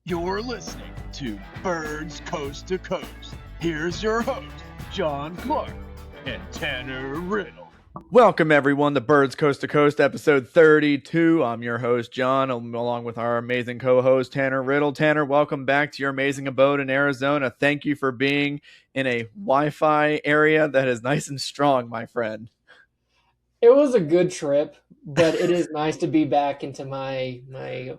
You're listening to Birds Coast to Coast. Here's your host, John Clark and Tanner Riddle. Welcome, everyone, to Birds Coast to Coast, episode 32. I'm your host, John, along with our amazing co-host, Tanner Riddle. Tanner, welcome back to your amazing abode in Arizona. Thank you for being in a Wi-Fi area that is nice and strong, my friend. It was a good trip, but it is nice to be back into my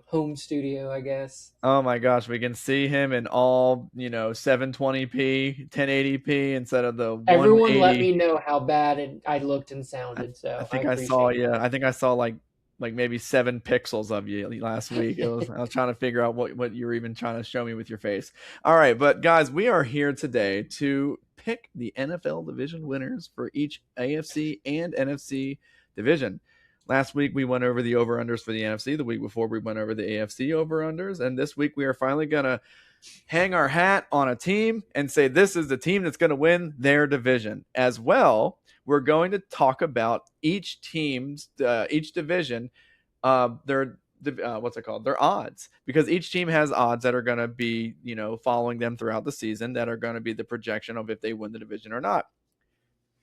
home studio, I guess. Oh my gosh, we can see him in all, 720p, 1080p instead of the 180. Everyone let me know how bad I looked and sounded, so I think I I saw appreciate you. it. I think I saw like maybe 7 pixels of you last week. I was trying to figure out what you were even trying to show me with your face. All right, but guys, we are here today to pick the NFL division winners for each AFC and NFC division. Last week we went over the over-unders for the NFC. The week before we went over the AFC over-unders, and this week we are finally gonna hang our hat on a team and say this is the team that's going to win their division. As well, we're going to talk about each team's each division, their their odds, because each team has odds that are going to be following them throughout the season that are going to be the projection of if they win the division or not.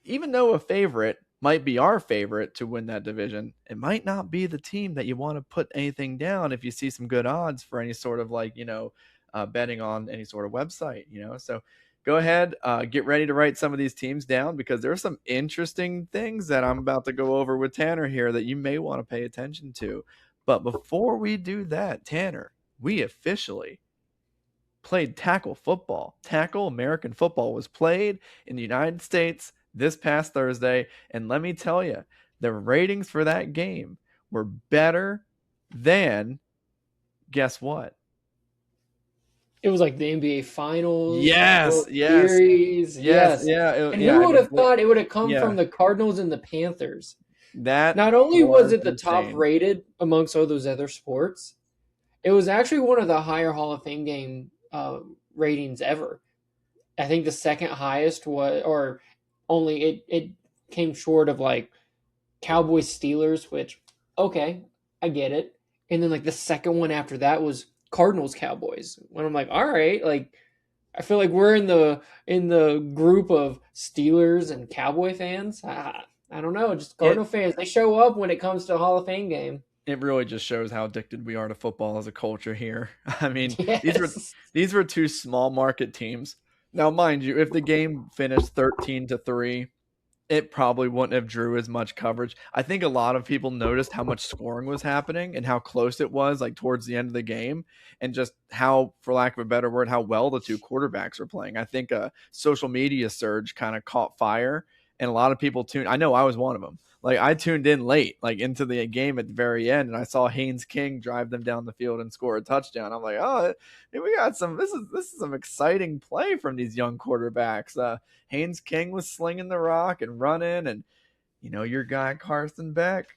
Even though a favorite might be our favorite to win that division, it might not be the team that you want to put anything down if you see some good odds for any sort of betting on any sort of website, So go ahead, get ready to write some of these teams down, because there are some interesting things that I'm about to go over with Tanner here that you may want to pay attention to. But before we do that, Tanner, we officially played tackle football. Tackle American football was played in the United States this past Thursday, and let me tell you, the ratings for that game were better than, guess what? It was like the NBA Finals, Yes. Series, yes. Yeah. And who would have thought it would have come from the Cardinals and the Panthers? That not only was it the insane. top rated amongst all those other sports, it was actually one of the higher Hall of Fame game ratings ever. I think the second highest was, or only it came short of like Cowboys Steelers, which, okay, I get it. And then like the second one after that was Cardinals Cowboys. When I'm like, all right, like I feel like we're in the group of Steelers and Cowboy fans. I don't know, just Cardinal fans. They show up when it comes to a Hall of Fame game. It really just shows how addicted we are to football as a culture here. I mean, yes. these were two small market teams. Now, mind you, if the game finished 13-3, it probably wouldn't have drew as much coverage. I think a lot of people noticed how much scoring was happening and how close it was, like towards the end of the game, and just how, for lack of a better word, how well the two quarterbacks were playing. I think a social media surge kind of caught fire, and a lot of people tuned. I know I was one of them. Like, I tuned in late, like into the game at the very end, and I saw Haynes King drive them down the field and score a touchdown. I'm like, oh, we got some. This is some exciting play from these young quarterbacks. Haynes King was slinging the rock and running, and your guy Carson Beck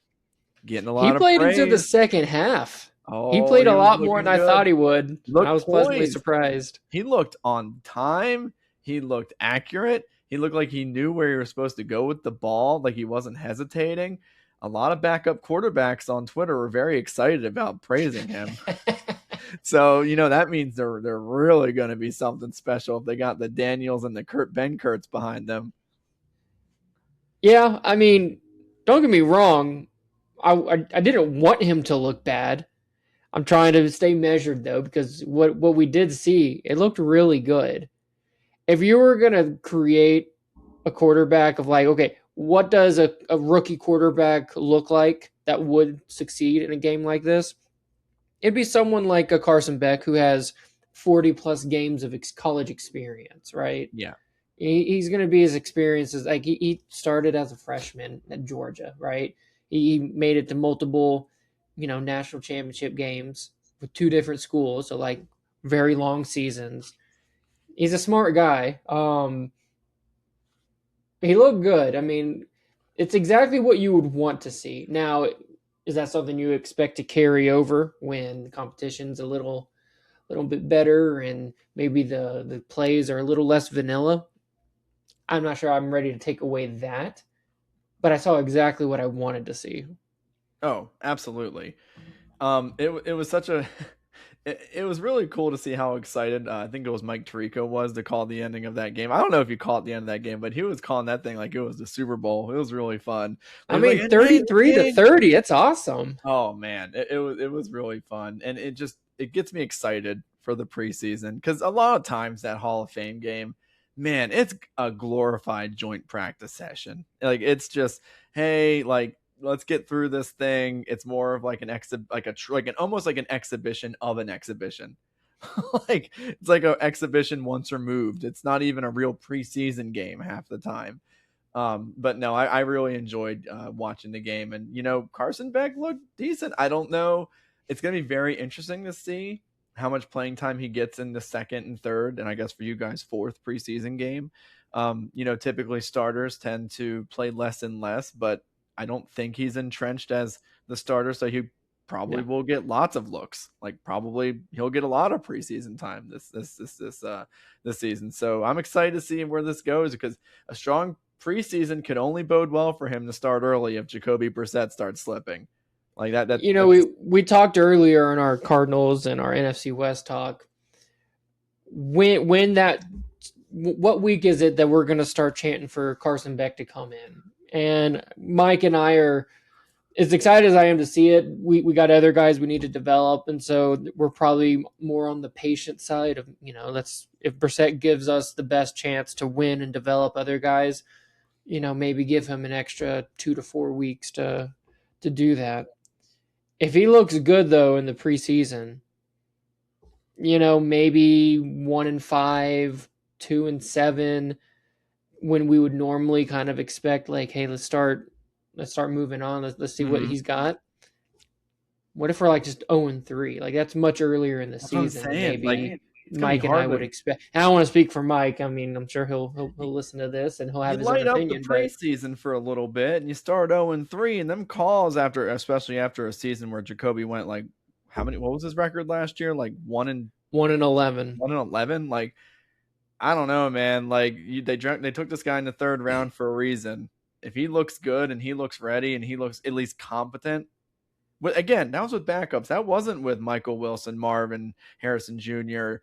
getting a lot of praise. He played into the second half. Oh, he played a lot more than I thought he would. I was pleasantly surprised. He looked on time. He looked accurate. He looked like he knew where he was supposed to go with the ball, like he wasn't hesitating. A lot of backup quarterbacks on Twitter were very excited about praising him. So, that means they're really going to be something special if they got the Daniels and the Ben Kurtz behind them. Yeah, I mean, don't get me wrong. I didn't want him to look bad. I'm trying to stay measured, though, because what we did see, it looked really good. If you were going to create a quarterback of like, okay, what does a rookie quarterback look like that would succeed in a game like this? It'd be someone like a Carson Beck who has 40 plus games of college experience, right? Yeah. He's going to be as experienced as, like, he started as a freshman at Georgia, right? He made it to multiple, national championship games with two different schools. So like very long seasons. He's a smart guy. He looked good. I mean, it's exactly what you would want to see. Now, is that something you expect to carry over when the competition's a little bit better and maybe the plays are a little less vanilla? I'm not sure I'm ready to take away that, but I saw exactly what I wanted to see. Oh, absolutely. It was such a it was really cool to see how excited I think it was Mike Tirico was to call the ending of that game. I don't know if he called the end of that game, but he was calling that thing like it was the Super Bowl. It was really fun. I He was like, mean, "And they 33-30, that's awesome. Oh man, it was really fun, and it gets me excited for the preseason because a lot of times that Hall of Fame game, man, it's a glorified joint practice session. Like it's just, hey, like let's get through this thing. It's more of like an almost like an exhibition of an exhibition. Like it's like an exhibition once removed. It's not even a real preseason game half the time. But no, I really enjoyed watching the game, and Carson Beck looked decent. I don't know. It's going to be very interesting to see how much playing time he gets in the second and third, and I guess for you guys, fourth preseason game. Typically starters tend to play less and less, but I don't think he's entrenched as the starter, so he probably will get lots of looks. Like probably he'll get a lot of preseason time this season. So I'm excited to see where this goes because a strong preseason could only bode well for him to start early if Jacoby Brissett starts slipping like that. We talked earlier in our Cardinals and our NFC West talk. What week is it that we're going to start chanting for Carson Beck to come in? And Mike and I are as excited as I am to see it. We got other guys we need to develop, and so we're probably more on the patient side of if Brissett gives us the best chance to win and develop other guys, maybe give him an extra 2 to 4 weeks to do that. If he looks good though in the preseason, maybe 1-5, 2-7, when we would normally kind of expect like, hey, let's start moving on. Let's see what he's got. What if we're like just 0-3? Like that's much earlier in the season. Maybe Mike and I would expect. I don't want to speak for Mike. I mean, I'm sure he'll listen to this and he'll have his own opinion. You light up the preseason for a little bit, and you start 0-3, and them calls especially after a season where Jacoby went like how many? What was his record last year? Like 1-11. 1-11. Like I don't know, man. Like they took this guy in the third round for a reason. If he looks good and he looks ready and he looks at least competent. But again, that was with backups. That wasn't with Michael Wilson, Marvin Harrison Jr.,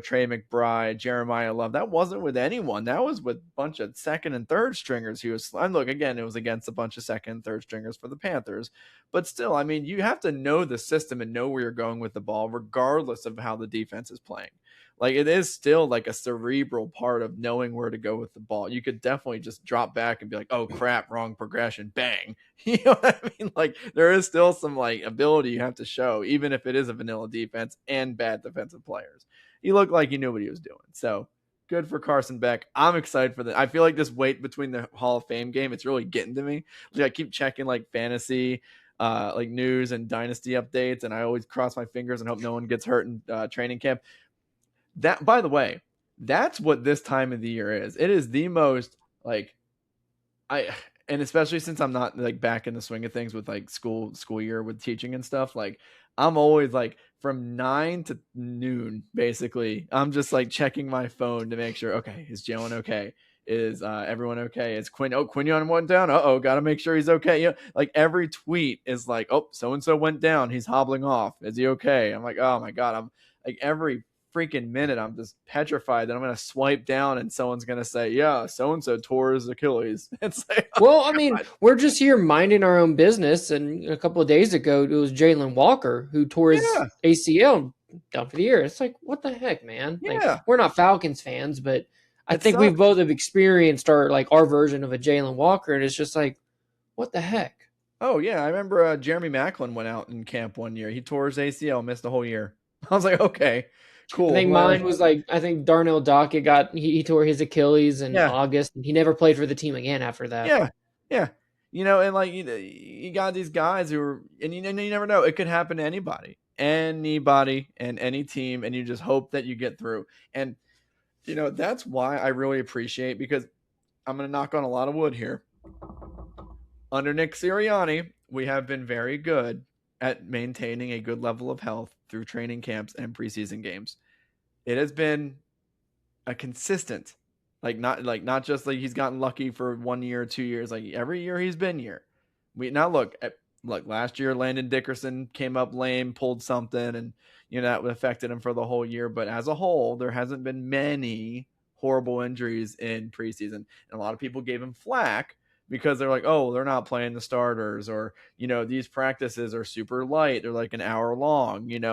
Trey McBride, Jeremiah Love. That wasn't with anyone. That was with a bunch of second and third stringers. And look, again, it was against a bunch of second and third stringers for the Panthers. But still, I mean, you have to know the system and know where you're going with the ball, regardless of how the defense is playing. Like it is still like a cerebral part of knowing where to go with the ball. You could definitely just drop back and be like, oh crap, wrong progression, bang. You know what I mean? Like there is still some like ability you have to show, even if it is a vanilla defense and bad defensive players. He looked like he knew what he was doing. So good for Carson Beck. I'm excited for that. I feel like this wait between the Hall of Fame game, it's really getting to me. Like I keep checking like fantasy, like news and dynasty updates, and I always cross my fingers and hope no one gets hurt in training camp. That, by the way, that's what this time of the year is. It is the most and especially since I'm not like back in the swing of things with like school year with teaching and stuff, like I'm always like from 9 to noon, basically. I'm just like checking my phone to make sure, okay, is Jalen okay? Is everyone okay? Is Quinion went down? Got to make sure he's okay. Like every tweet is like, oh, so-and-so went down. He's hobbling off. Is he okay? I'm like, oh my God. I'm like every freaking minute I'm just petrified that I'm going to swipe down and someone's going to say, yeah, so-and-so tore his Achilles. It's like, well, I mean, we're just here minding our own business. And a couple of days ago, it was Jalen Walker who tore his ACL down for the year. It's like, what the heck, man? Yeah. Like, we're not Falcons fans, but I think we both have experienced our version of a Jalen Walker. And it's just like, what the heck? Oh yeah. I remember Jeremy Maclin went out in camp one year. He tore his ACL, missed the whole year. I was like, okay. Cool. I think mine was Darnell Dockett he tore his Achilles in August, and he never played for the team again after that. Yeah. And like you got these guys who are, and you never know, it could happen to anybody and any team, and you just hope that you get through. And that's why I really appreciate, because I'm going to knock on a lot of wood here. Under Nick Sirianni, we have been very good at maintaining a good level of health through training camps and preseason games. It has been a consistent, not just like he's gotten lucky for 1 year or 2 years, like every year he's been here. Now look, Like last year, Landon Dickerson came up lame, pulled something, and that affected him for the whole year. But as a whole, there hasn't been many horrible injuries in preseason, and a lot of people gave him flack because they're like, oh, they're not playing the starters, or these practices are super light, they're like an hour long, and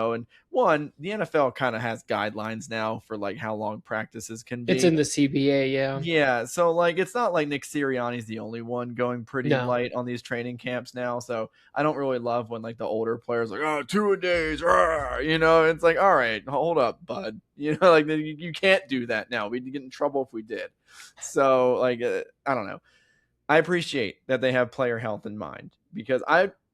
the NFL kind of has guidelines now for like how long practices can be. It's in the CBA, yeah. Yeah, so like it's not like Nick Sirianni's the only one going pretty No. light on these training camps now. So I don't really love when like the older players like, oh, 2-a-days, it's like, all right, hold up, bud. Like you can't do that now. We'd get in trouble if we did. So like I don't know. I appreciate that they have player health in mind, because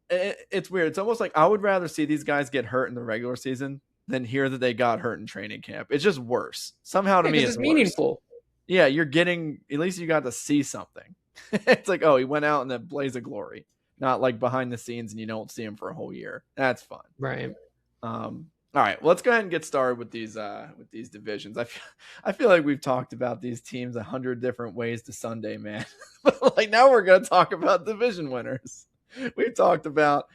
it's weird. It's almost like I would rather see these guys get hurt in the regular season than hear that they got hurt in training camp. It's just worse. Somehow to me it's meaningful. Yeah, you're getting, at least you got to see something. It's like, oh, he went out in the blaze of glory, not like behind the scenes and you don't see him for a whole year. That's fun. Right. All right, well, let's go ahead and get started with these divisions. I feel like we've talked about these teams 100 different ways to Sunday, man. But like now we're going to talk about division winners. We've talked about,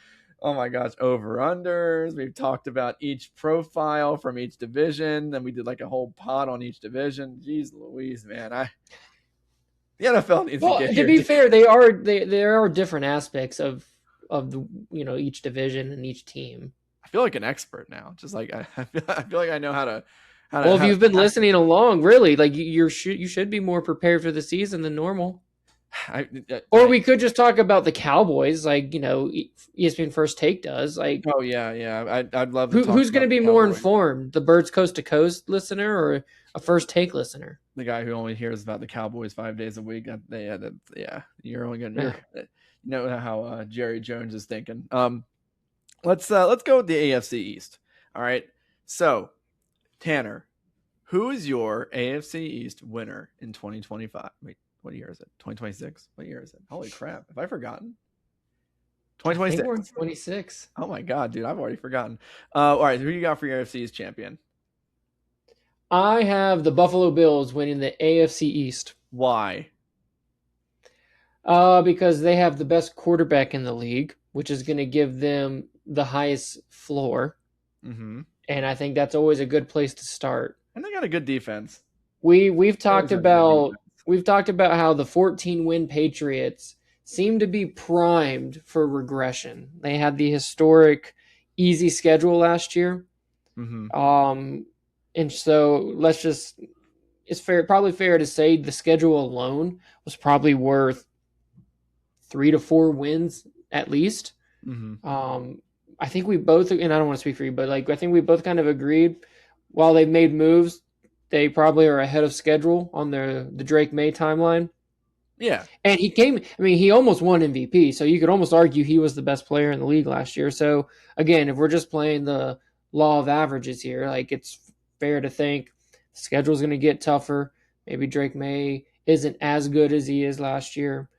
oh my gosh, over-unders. We've talked about each profile from each division. Then we did like a whole pod on each division. Jeez Louise, man. The NFL needs to get here. To be fair, there are different aspects of the each division and each team. I feel like an expert now. Just like I feel like I know how to. Well, if you've been listening along, really, like you should be more prepared for the season than normal. Or we could just talk about the Cowboys, like ESPN First Take does. Like, oh yeah, I'd love to. Who's going to be more informed, the Birds Coast to Coast listener or a First Take listener? The guy who only hears about the Cowboys 5 days a week. You're only going to know how Jerry Jones is thinking. Let's go with the AFC East. All right, so Tanner, who is your AFC East winner in 2025? Wait. What year is it? 2026? What year is it? Holy crap. Have I forgotten? 2026. We're in 26. Oh my God, dude. I've already forgotten. All right. Who you got for your AFC's champion? I have the Buffalo Bills winning the AFC East. Why? Because they have the best quarterback in the league, which is going to give them the highest floor. Mm-hmm. And I think that's always a good place to start. And they got a good defense. We've talked about how the 14-win Patriots seem to be primed for regression. They had the historic easy schedule last year. Mm-hmm. And so it's probably fair to say the schedule alone was probably worth 3 to 4 wins at least. Mm-hmm. I think we both, and I don't want to speak for you, but like I think we both kind of agreed while they've made moves, they probably are ahead of schedule on the Drake May timeline. Yeah. And he almost won MVP, so you could almost argue he was the best player in the league last year. So again, if we're just playing the law of averages here, like it's fair to think the schedule's going to get tougher. Maybe Drake May isn't as good as he is last year.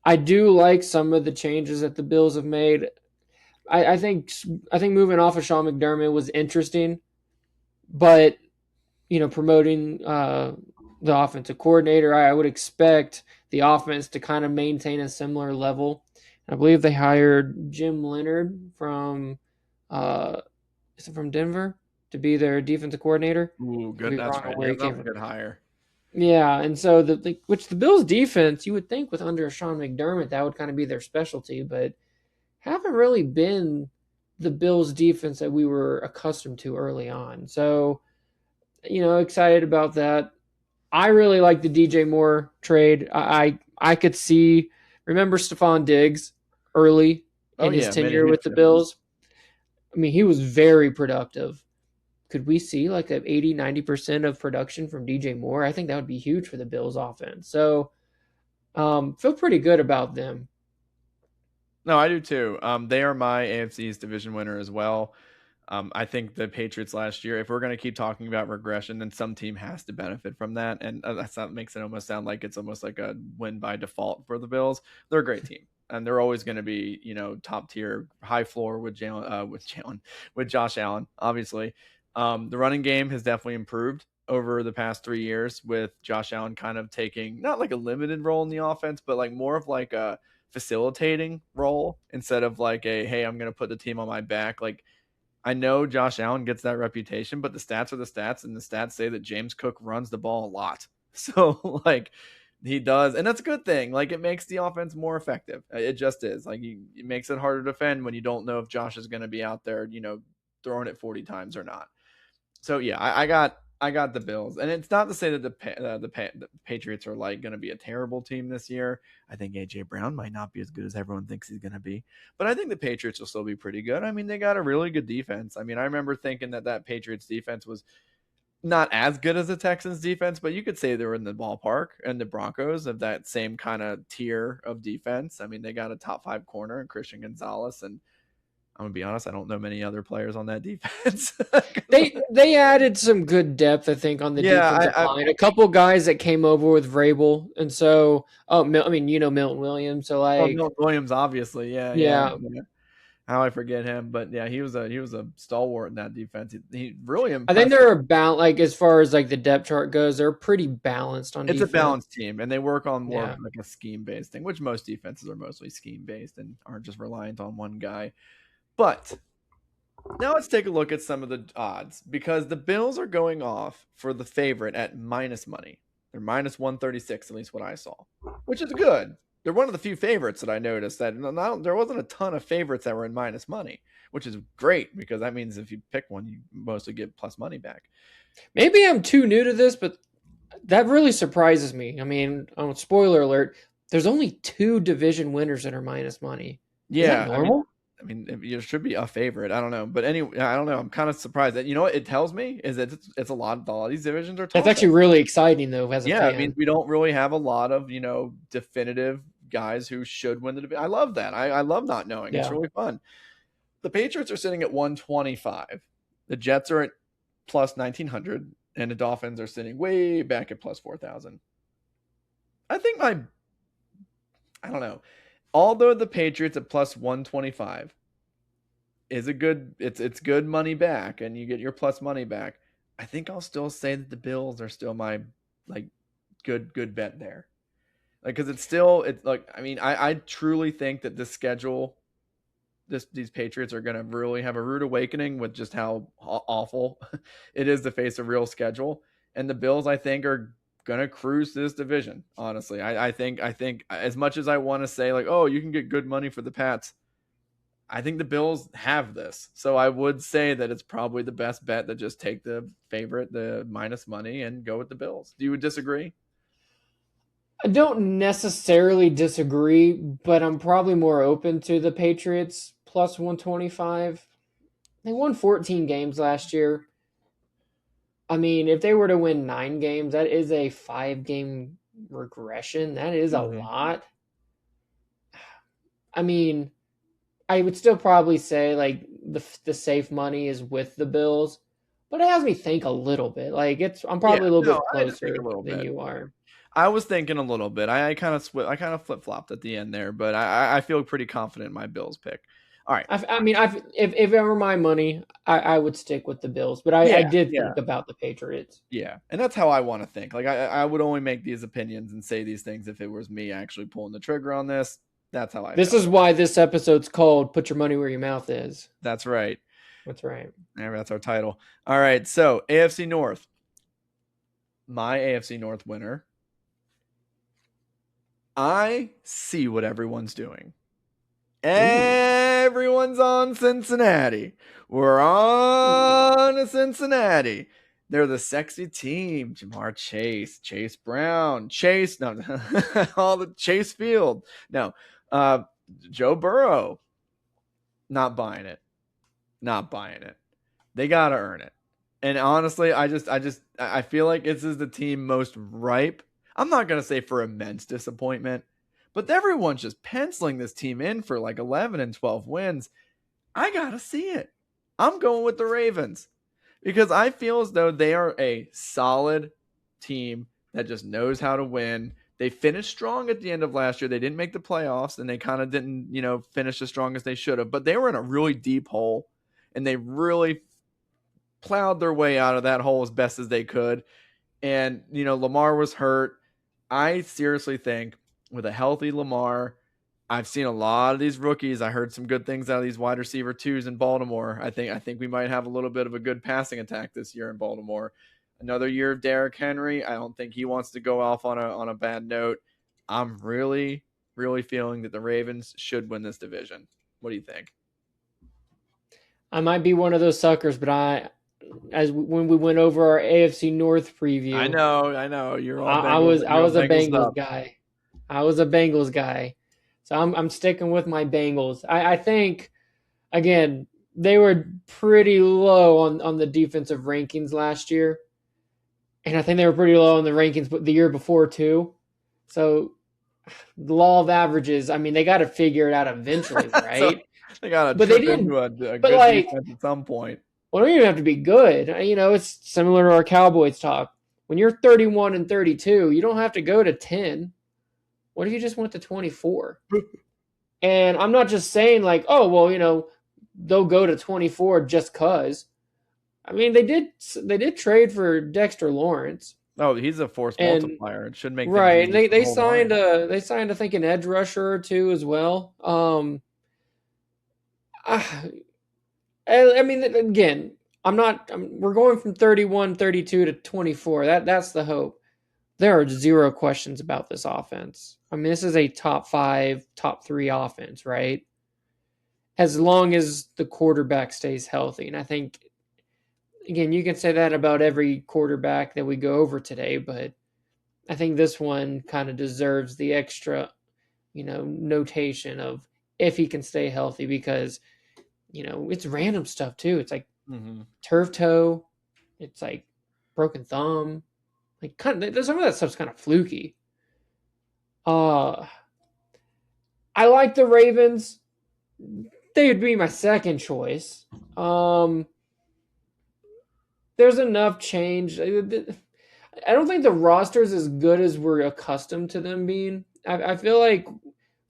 I do like some of the changes that the Bills have made. I think moving off of Sean McDermott was interesting, but promoting the offensive coordinator, I would expect the offense to kind of maintain a similar level. I believe they hired Jim Leonard from Denver to be their defensive coordinator. Ooh, good. That's right. That's a good hire. Yeah, and so the Bills defense, you would think with under Sean McDermott, that would kind of be their specialty, but haven't really been the Bills defense that we were accustomed to early on. So, excited about that. I really like the DJ Moore trade. I could see, remember Stephon Diggs early in his tenure with the Bills? I mean, he was very productive. Could we see like an 80-90% of production from DJ Moore? I think that would be huge for the Bills offense. So feel pretty good about them. No, I do too. They are my AFC's division winner as well. I think the Patriots last year, if we're going to keep talking about regression, then some team has to benefit from that. And that makes it almost sound like it's almost like a win by default for the Bills. They're a great team. And they're always going to be, top tier, high floor with Josh Allen, obviously. The running game has definitely improved over the past 3 years with Josh Allen kind of taking not like a limited role in the offense, but like more of like a facilitating role instead of like hey, I'm going to put the team on my back. Like, I know Josh Allen gets that reputation, but the stats are the stats, and the stats say that James Cook runs the ball a lot. So like he does, and that's a good thing. Like, it makes the offense more effective. It just is. Like, it makes it harder to defend when you don't know if Josh is going to be out there, throwing it 40 times or not. So yeah, I got the Bills, and it's not to say that the Patriots are like going to be a terrible team this year. I think AJ Brown might not be as good as everyone thinks he's going to be, but I think the Patriots will still be pretty good. I mean, they got a really good defense. I mean, I remember thinking that Patriots defense was not as good as the Texans defense, but you could say they were in the ballpark, and the Broncos of that same kind of tier of defense. I mean, they got a top 5 corner in Christian Gonzalez, and I'm gonna be honest, I don't know many other players on that defense. They added some good depth, I think, on the defensive line. A couple guys that came over with Vrabel, and so Milton Williams. So like Milton Williams, obviously, yeah. How I forget him, but yeah, he was a stalwart in that defense. He really impressed. I think they're about, like, as far as like the depth chart goes, they're pretty balanced on defense. It's a balanced team, and they work on more of like a scheme based thing, which most defenses are mostly scheme based and aren't just reliant on one guy. But now let's take a look at some of the odds, because the Bills are going off for the favorite at minus money. They're minus 136, at least what I saw, which is good. They're one of the few favorites that I noticed that there wasn't a ton of favorites that were in minus money, which is great, because that means if you pick one, you mostly get plus money back. Maybe I'm too new to this, but that really surprises me. I mean, spoiler alert, there's only 2 division winners that are minus money. Yeah. Is that normal? I mean, there should be a favorite. I don't know. But anyway, I don't know. I'm kind of surprised that, what it tells me is that it's a lot. All these divisions are tough. That's actually really exciting, though, as a fan. I mean, we don't really have a lot of, definitive guys who should win the division. I love that. I love not knowing. Yeah. It's really fun. The Patriots are sitting at 125. The Jets are at plus 1,900. And the Dolphins are sitting way back at plus 4,000. I think I don't know. Although the Patriots at plus 125 is it's good money back, and you get your plus money back, I think I'll still say that the Bills are still my good bet there. Because I truly think that this schedule, these Patriots are going to really have a rude awakening with just how awful it is to face a real schedule, and the Bills, I think, are gonna cruise this division. Honestly, I think as much as I want to say like, oh, you can get good money for the Pats, I think the Bills have this. So I would say that it's probably the best bet to just take the favorite, the minus money, and go with the Bills. Do you disagree? I don't necessarily disagree, but I'm probably more open to the Patriots plus 125. They won 14 games last year. I mean, if they were to win 9 games, that is a 5-game regression. That is a lot. I mean, I would still probably say like the safe money is with the Bills, but it has me think a little bit. Like I'm probably a little bit closer than you are. I was thinking a little bit. I kind of flip flopped at the end there, but I feel pretty confident in my Bills pick. All right. If it were my money, I would stick with the Bills, but I did think about the Patriots. Yeah, and that's how I want to think. Like I would only make these opinions and say these things if it was me actually pulling the trigger on this. That's how I. This is why this episode's called "Put Your Money Where Your Mouth Is." That's right. That's right. Yeah, that's our title. All right, so AFC North. My AFC North winner. I see what everyone's doing. Everyone's on Cincinnati. We're on to Cincinnati. They're the sexy team. Jamar Chase, Chase Brown, all the Chase Field. No, Joe Burrow. Not buying it. They gotta earn it. And honestly, I feel like this is the team most ripe. I'm not gonna say for immense disappointment, but everyone's just penciling this team in for like 11 and 12 wins. I got to see it. I'm going with the Ravens because I feel as though they are a solid team that just knows how to win. They finished strong at the end of last year. They didn't make the playoffs, and they kind of didn't, finish as strong as they should have. But they were in a really deep hole, and they really plowed their way out of that hole as best as they could. And, Lamar was hurt. I seriously think with a healthy Lamar, I've seen a lot of these rookies. I heard some good things out of these wide receiver twos in Baltimore. I think we might have a little bit of a good passing attack this year in Baltimore. Another year of Derrick Henry. I don't think he wants to go off on a bad note. I'm really, really feeling that the Ravens should win this division. What do you think? I might be one of those suckers, but when we went over our AFC North preview, I know. You're all I was a Bengals guy. I was a Bengals guy. So I'm sticking with my Bengals. I think, again, they were pretty low on the defensive rankings last year. And I think they were pretty low on the rankings the year before too. So the law of averages, I mean, they got to figure it out eventually, right? So they got to trip into a good defense at some point. Well, don't even have to be good. It's similar to our Cowboys talk. When you're 31-32, you don't have to go to 10. What if you just went to 24? And I'm not just saying like, oh, well, they'll go to 24 just because. I mean, they did trade for Dexter Lawrence. Oh, he's a force multiplier. It should make right. And they signed I think an edge rusher or two as well. I mean, again, we're going from 31-32 to 24. That's the hope. There are zero questions about this offense. I mean, this is a top 5, top 3 offense, right? As long as the quarterback stays healthy. And I think, again, you can say that about every quarterback that we go over today, but I think this one kind of deserves the extra, notation of if he can stay healthy because, it's random stuff too. It's like turf toe. It's like broken thumb. Like some of that stuff's kind of fluky. I like the Ravens. They would be my second choice. There's enough change. I don't think the roster is as good as we're accustomed to them being. I feel like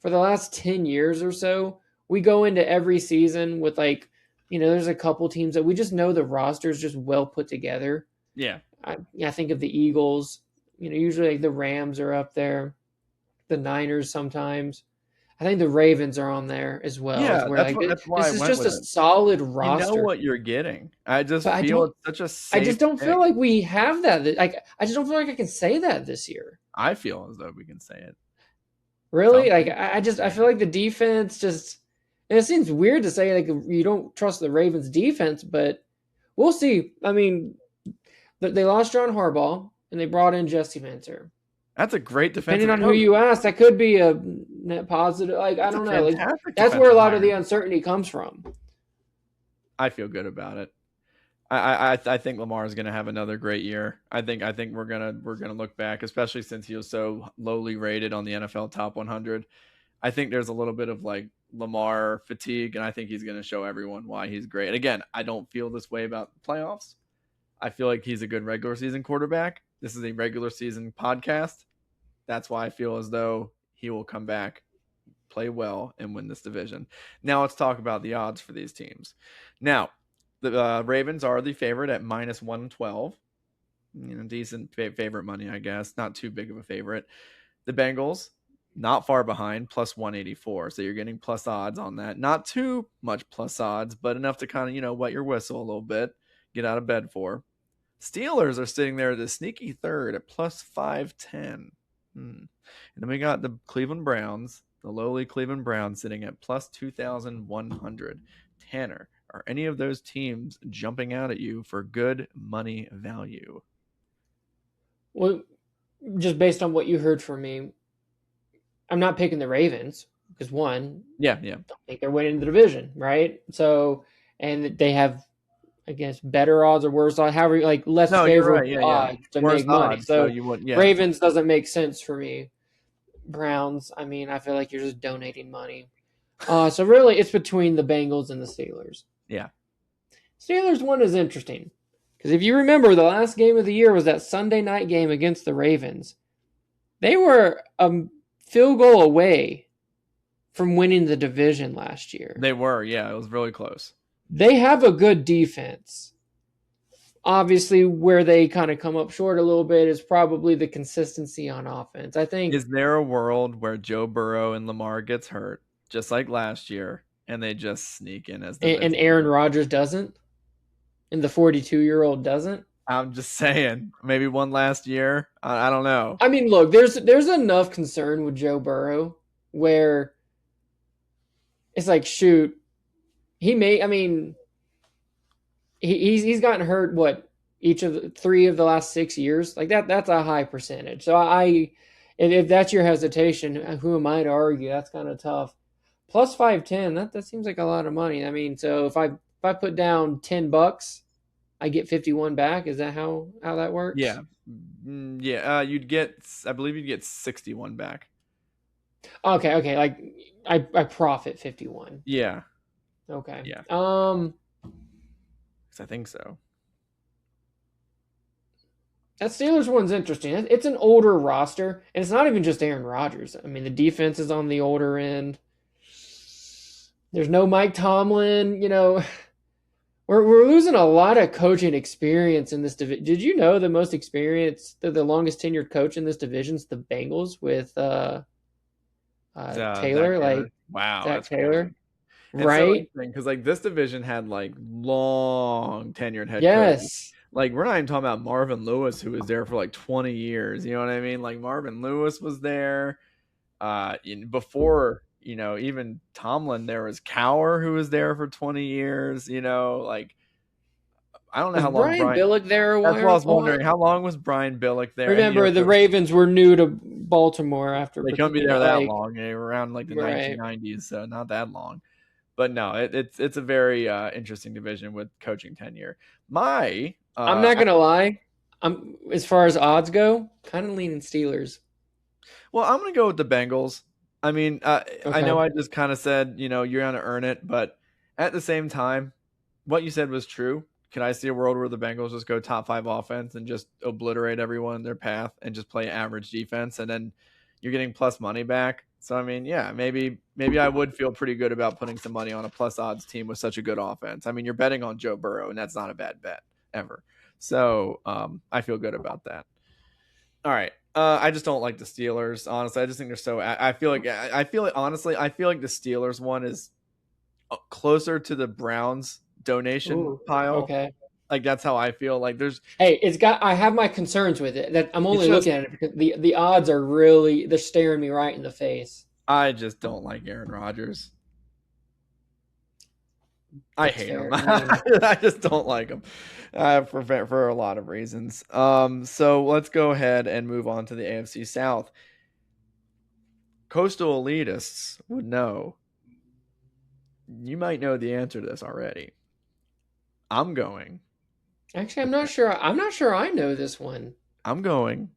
for the last 10 years or so, we go into every season with there's a couple teams that we just know the roster is just well put together. Yeah. I think of the Eagles. Usually the Rams are up there. The Niners sometimes. I think the Ravens are on there as well. Yeah, that's why this is just a solid roster. You know what you're getting. I just feel it's such a safe I just don't pick. feel like we have that. I just don't feel like I can say that this year. I feel as though we can say it. Really? I feel like the defense just. And it seems weird to say you don't trust the Ravens defense, but we'll see. I mean, they lost John Harbaugh and they brought in Jesse Minter. That's a great defensive. Depending on who you ask, that could be a net positive. I don't know. That's where a lot of the uncertainty comes from. I feel good about it. I think Lamar is going to have another great year. I think we're gonna look back, especially since he was so lowly rated on the NFL Top 100. I think there's a little bit of Lamar fatigue, and I think he's going to show everyone why he's great. And again, I don't feel this way about the playoffs. I feel like he's a good regular season quarterback. This is a regular season podcast. That's why I feel as though he will come back, play well, and win this division. Now let's talk about the odds for these teams. Now, the Ravens are the favorite at -112. Decent favorite money, I guess. Not too big of a favorite. The Bengals, not far behind, +184. So you're getting plus odds on that. Not too much plus odds, but enough to kind of, wet your whistle a little bit, get out of bed for. Steelers are sitting there the sneaky third at +510. And then we got the Cleveland Browns, the lowly Cleveland Browns, sitting at +2,100. Tanner, are any of those teams jumping out at you for good money value? Well, just based on what you heard from me, I'm not picking the Ravens because one, yeah, I don't think they're winning the division, right? So, and they have, I guess, better odds or worse odds, however, less favorable odds to worse make money. Odds, so you would, Ravens doesn't make sense for me. Browns, I mean, I feel like you're just donating money. So really, it's between the Bengals and the Steelers. Yeah. Steelers one is interesting because if you remember, the last game of the year was that Sunday night game against the Ravens. They were field goal away from winning the division last year. They were, yeah. It was really close. They have a good defense. Obviously, where they kind of come up short a little bit is probably the consistency on offense. I think. Is there a world where Joe Burrow and Lamar gets hurt, just like last year, and they just sneak in as And division Aaron winners? Rodgers doesn't, and the 42-year-old doesn't. I'm just saying, maybe one last year. I don't know. I mean, look, there's enough concern with Joe Burrow where it's like, shoot, he may. I mean, he's gotten hurt each of the 3 of the last 6 years. Like that's a high percentage. So if that's your hesitation, who am I to argue? That's kind of tough. Plus 510, that seems like a lot of money. I mean, so if I put down $10, I get 51 back. Is that how that works? Yeah, yeah. I believe you'd get 61 back. Okay. Like I profit 51. Yeah. Okay. Yeah. I think so. That Steelers one's interesting. It's an older roster, and it's not even just Aaron Rodgers. I mean, the defense is on the older end. There's no Mike Tomlin. We're losing a lot of coaching experience in this division. Did you know the most experienced, the longest tenured coach in this division is the Bengals with Taylor? Like, wow, Zach that's Taylor. crazy. Right? Because like this division had like long tenured head coaches. Yes. Like we're not even talking about Marvin Lewis, who was there for like 20 years. You know what I mean? Like Marvin Lewis was there. Before even Tomlin, there was Cowher, who was there for 20 years. Like I don't know how long Brian Billick there a while. That's what I was wondering. How long was Brian Billick there? Remember, the Ravens were new to Baltimore after they couldn't be there that long. They were around like the 1990s, so not that long. But no, it's a very interesting division with coaching tenure. I'm not gonna lie. I'm as far as odds go, kind of leaning Steelers. Well, I'm gonna go with the Bengals. I mean, okay. I know I just kind of said you're gonna earn it, but at the same time, what you said was true. Can I see a world where the Bengals just go top 5 offense and just obliterate everyone in their path and just play average defense, and then you're getting plus money back? So I mean, yeah, maybe I would feel pretty good about putting some money on a plus odds team with such a good offense. I mean, you're betting on Joe Burrow, and that's not a bad bet ever. So I feel good about that. All right. I just don't like the Steelers. Honestly, I just think they're so. I feel like the Steelers one is closer to the Browns donation pile. Okay. Like that's how I feel. Like there's. Hey, I have my concerns with it. That I'm only looking at it because the odds are really, they're staring me right in the face. I just don't like Aaron Rodgers. I hate him. I just don't like him for a lot of reasons. So let's go ahead and move on to the AFC South. Coastal elitists would know. You might know the answer to this already. I'm going. Actually, I'm not sure. I'm not sure I know this one. I'm going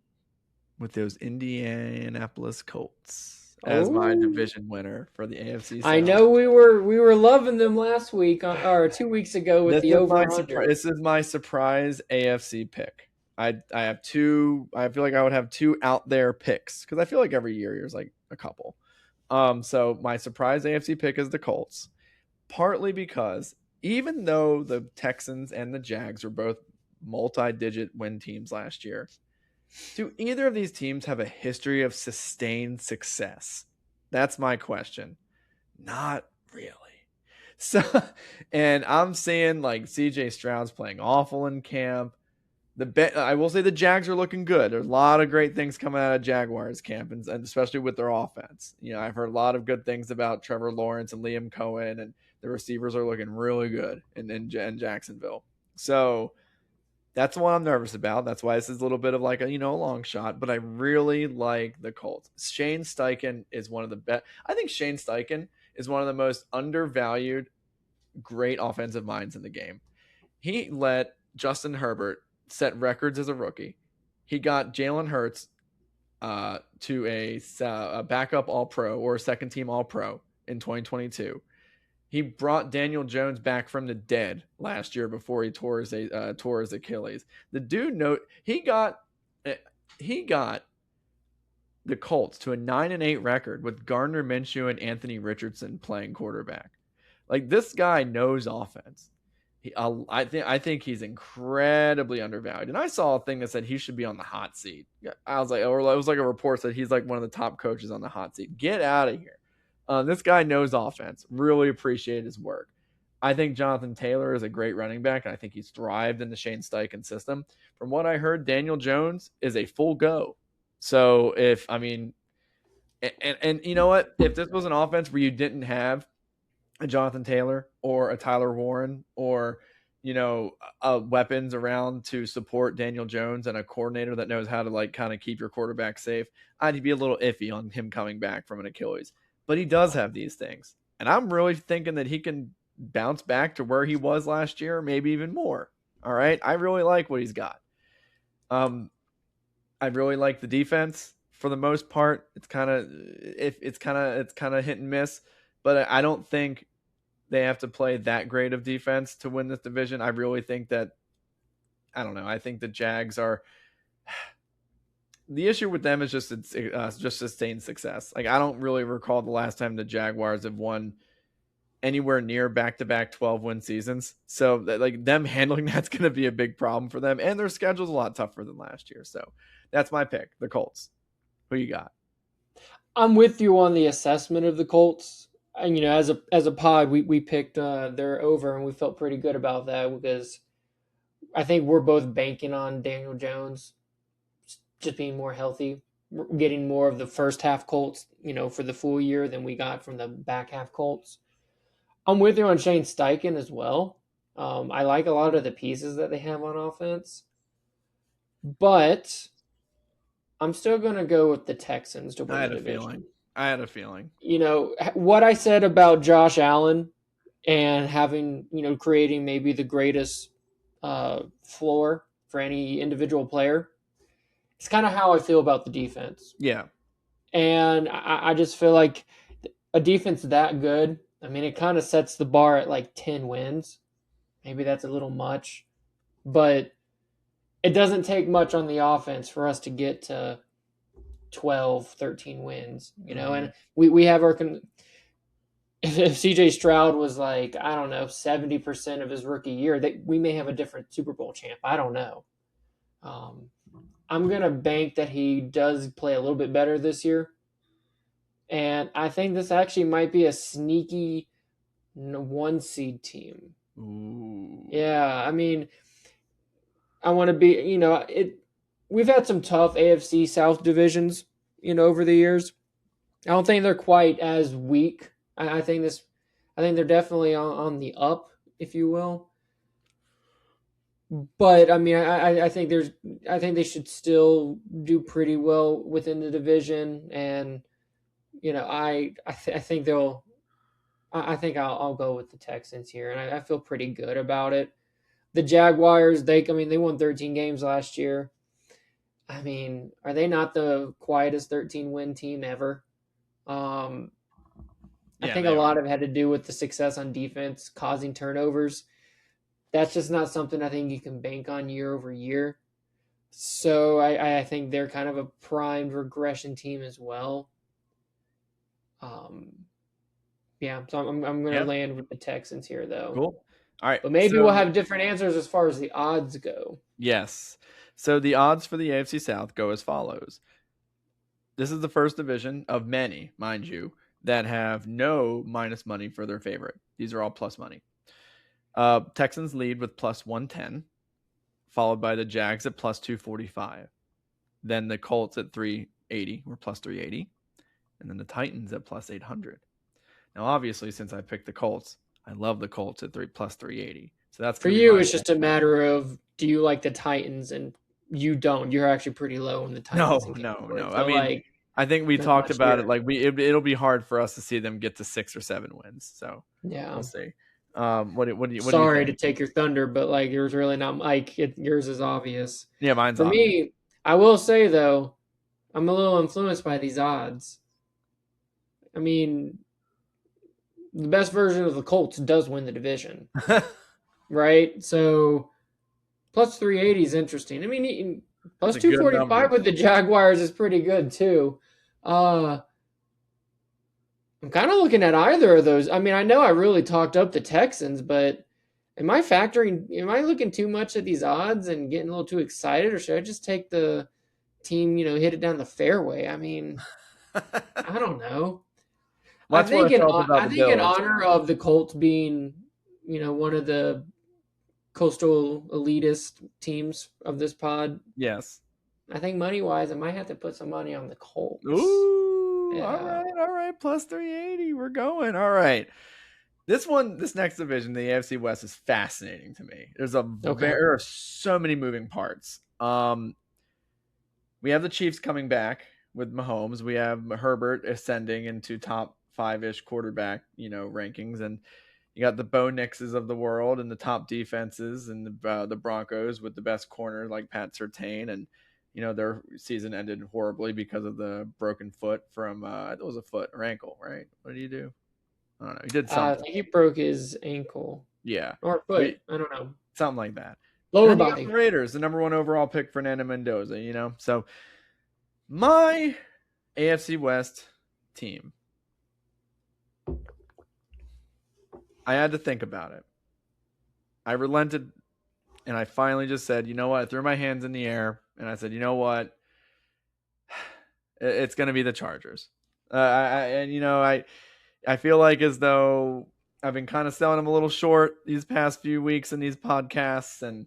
with those Indianapolis Colts as my division winner for the AFC South. I know we were loving them last week or 2 weeks ago with the over-under. This is my surprise AFC pick. I have two. I feel like I would have two out there picks because I feel like every year there's like a couple. So my surprise AFC pick is the Colts, partly because even though the Texans and the Jags were both multi-digit win teams last year, do either of these teams have a history of sustained success? That's my question. Not really. So, and I'm seeing like CJ Stroud's playing awful in camp. I will say the Jags are looking good. There's a lot of great things coming out of Jaguars camp, and especially with their offense. I've heard a lot of good things about Trevor Lawrence and Liam Cohen, and the receivers are looking really good in Jacksonville. So that's what I'm nervous about. That's why this is a little bit of like a long shot, but I really like the Colts. Shane Steichen is one of the best. I think Shane Steichen is one of the most undervalued, great offensive minds in the game. He let Justin Herbert set records as a rookie. He got Jalen Hurts to a backup All-Pro or a second-team All-Pro in 2022. He brought Daniel Jones back from the dead last year before he tore his Achilles. The dude he got the Colts to a 9-8 record with Gardner Minshew and Anthony Richardson playing quarterback. Like this guy knows offense. I think he's incredibly undervalued. And I saw a thing that said he should be on the hot seat. I was like, or it was like a report that he's like one of the top coaches on the hot seat. Get out of here. This guy knows offense. Really appreciate his work. I think Jonathan Taylor is a great running back, and I think he's thrived in the Shane Steichen system. From what I heard, Daniel Jones is a full go. So and you know what? If this was an offense where you didn't have a Jonathan Taylor or a Tyler Warren or, weapons around to support Daniel Jones and a coordinator that knows how to like kind of keep your quarterback safe, I'd be a little iffy on him coming back from an Achilles. But he does have these things. And I'm really thinking that he can bounce back to where he was last year, maybe even more. All right. I really like what he's got. I really like the defense for the most part. It's kind of hit and miss, but I don't think they have to play that great of defense to win this division. I really think that, I don't know. I think the Jags are, the issue with them is just sustained success. Like, I don't really recall the last time the Jaguars have won anywhere near back-to-back 12-win seasons. So like them handling that's going to be a big problem for them. And their schedule's a lot tougher than last year. So that's my pick, the Colts. Who you got? I'm with you on the assessment of the Colts. And, as a pod, we picked their over, and we felt pretty good about that because I think we're both banking on Daniel Jones just being more healthy, getting more of the first half Colts, for the full year than we got from the back half Colts. I'm with you on Shane Steichen as well. I like a lot of the pieces that they have on offense, but I'm still going to go with the Texans to win the division. I had a feeling. What I said about Josh Allen and having, creating maybe the greatest floor for any individual player, it's kind of how I feel about the defense. Yeah. And I just feel like a defense that good, it kind of sets the bar at like 10 wins. Maybe that's a little much, but it doesn't take much on the offense for us to get to 12, 13 wins, and we have our, if CJ Stroud was like, I don't know, 70% of his rookie year, we may have a different Super Bowl champ. I don't know. I'm going to bank that he does play a little bit better this year. And I think this actually might be a sneaky 1 seed team. Ooh. Yeah. I want to be, we've had some tough AFC South divisions, over the years. I don't think they're quite as weak. I think they're definitely on the up, if you will. But I think they should still do pretty well within the division, and I think I'll go with the Texans here, and I feel pretty good about it. The Jaguars, they won 13 games last year. Are they not the quietest 13-win team ever? I think a lot of it had to do with the success on defense, causing turnovers. That's just not something I think you can bank on year over year. So I think they're kind of a primed regression team as well. So I'm going to land with the Texans here, though. Cool. All right. But maybe we'll have different answers as far as the odds go. Yes. So the odds for the AFC South go as follows. This is the first division of many, mind you, that have no minus money for their favorite. These are all plus money. Texans lead with plus 110, followed by the Jags at plus 245. Then the Colts at 380, or plus 380. And then the Titans at plus 800. Now, obviously, since I picked the Colts, I love the Colts at plus 380. So that's for you. It's just a matter of, do you like the Titans? And you don't. You're actually pretty low in the Titans. No. So I think we talked about it. Like it'll be hard for us to see them get to 6 or 7 wins. So yeah, we'll see. What do you? Sorry to take your thunder, but yours really not. Yours is obvious. Yeah, mine's for obvious. Me. I will say though, I'm a little influenced by these odds. The best version of the Colts does win the division, right? So plus 380 is interesting. Plus 245 with the Jaguars is pretty good too. I'm kind of looking at either of those. I know I really talked up the Texans, but Am I looking too much at these odds and getting a little too excited, or should I just take the team, hit it down the fairway? I mean, I don't know. That's what I felt about I the think in Bills. honor of the Colts being, one of the coastal elitist teams of this pod, Yes. I think money wise, I might have to put some money on the Colts. Ooh, Yeah. all right, plus 380. We're going. All right. This next division, the AFC West, is fascinating to me. There are so many moving parts. We have the Chiefs coming back with Mahomes. We have Herbert ascending into top 5-ish quarterback, rankings, and you got the Bo Nixes of the world and the top defenses, and the Broncos with the best corner like Pat Surtain, and their season ended horribly because of the broken foot from it was a foot or ankle, right? What did he do? I don't know. He did I something. think he broke his ankle. Yeah. Or foot. I don't know. Something like that. Lower and then you got body. the Raiders, the number 1 overall pick, Fernando Mendoza, So my AFC West team, I had to think about it. I relented, and I finally just said, you know what? I threw my hands in the air, and I said, you know what? It's going to be the Chargers. I feel like as though I've been kind of selling them a little short these past few weeks in these podcasts, and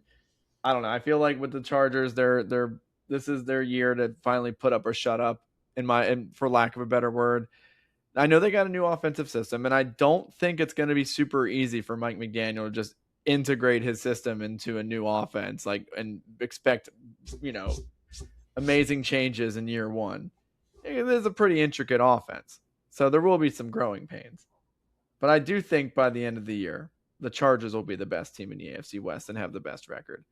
I don't know. I feel like with the Chargers, this is their year to finally put up or shut up, and for lack of a better word. I know they got a new offensive system, and I don't think it's going to be super easy for Mike McDaniel to just integrate his system into a new offense, and expect, amazing changes in year one. It is a pretty intricate offense, so there will be some growing pains. But I do think by the end of the year, the Chargers will be the best team in the AFC West and have the best record.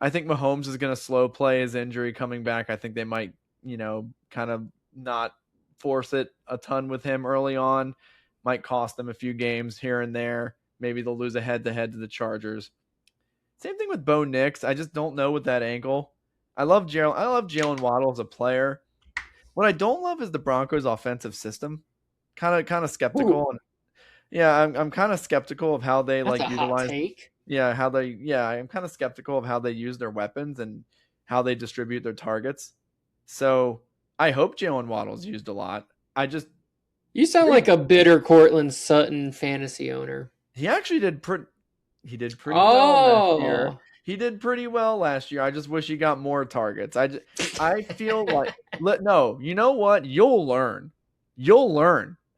I think Mahomes is going to slow play his injury coming back. I think they might, kind of not force it a ton with him early on. Might cost them a few games here and there. Maybe they'll lose a head-to-head to the Chargers. Same thing with Bo Nix. I just don't know with that ankle. I love Jalen Waddle as a player. What I don't love is the Broncos' offensive system. Kind of skeptical. And, yeah, I'm kind of skeptical of how they That's a utilize. Hot take. I'm kind of skeptical of how they use their weapons and how they distribute their targets. So I hope Jalen Waddle's used a lot. You sound like a bitter Cortland Sutton fantasy owner. He actually did pretty well last year. He did pretty well last year. I just wish he got more targets. I feel like no, you know what? You'll learn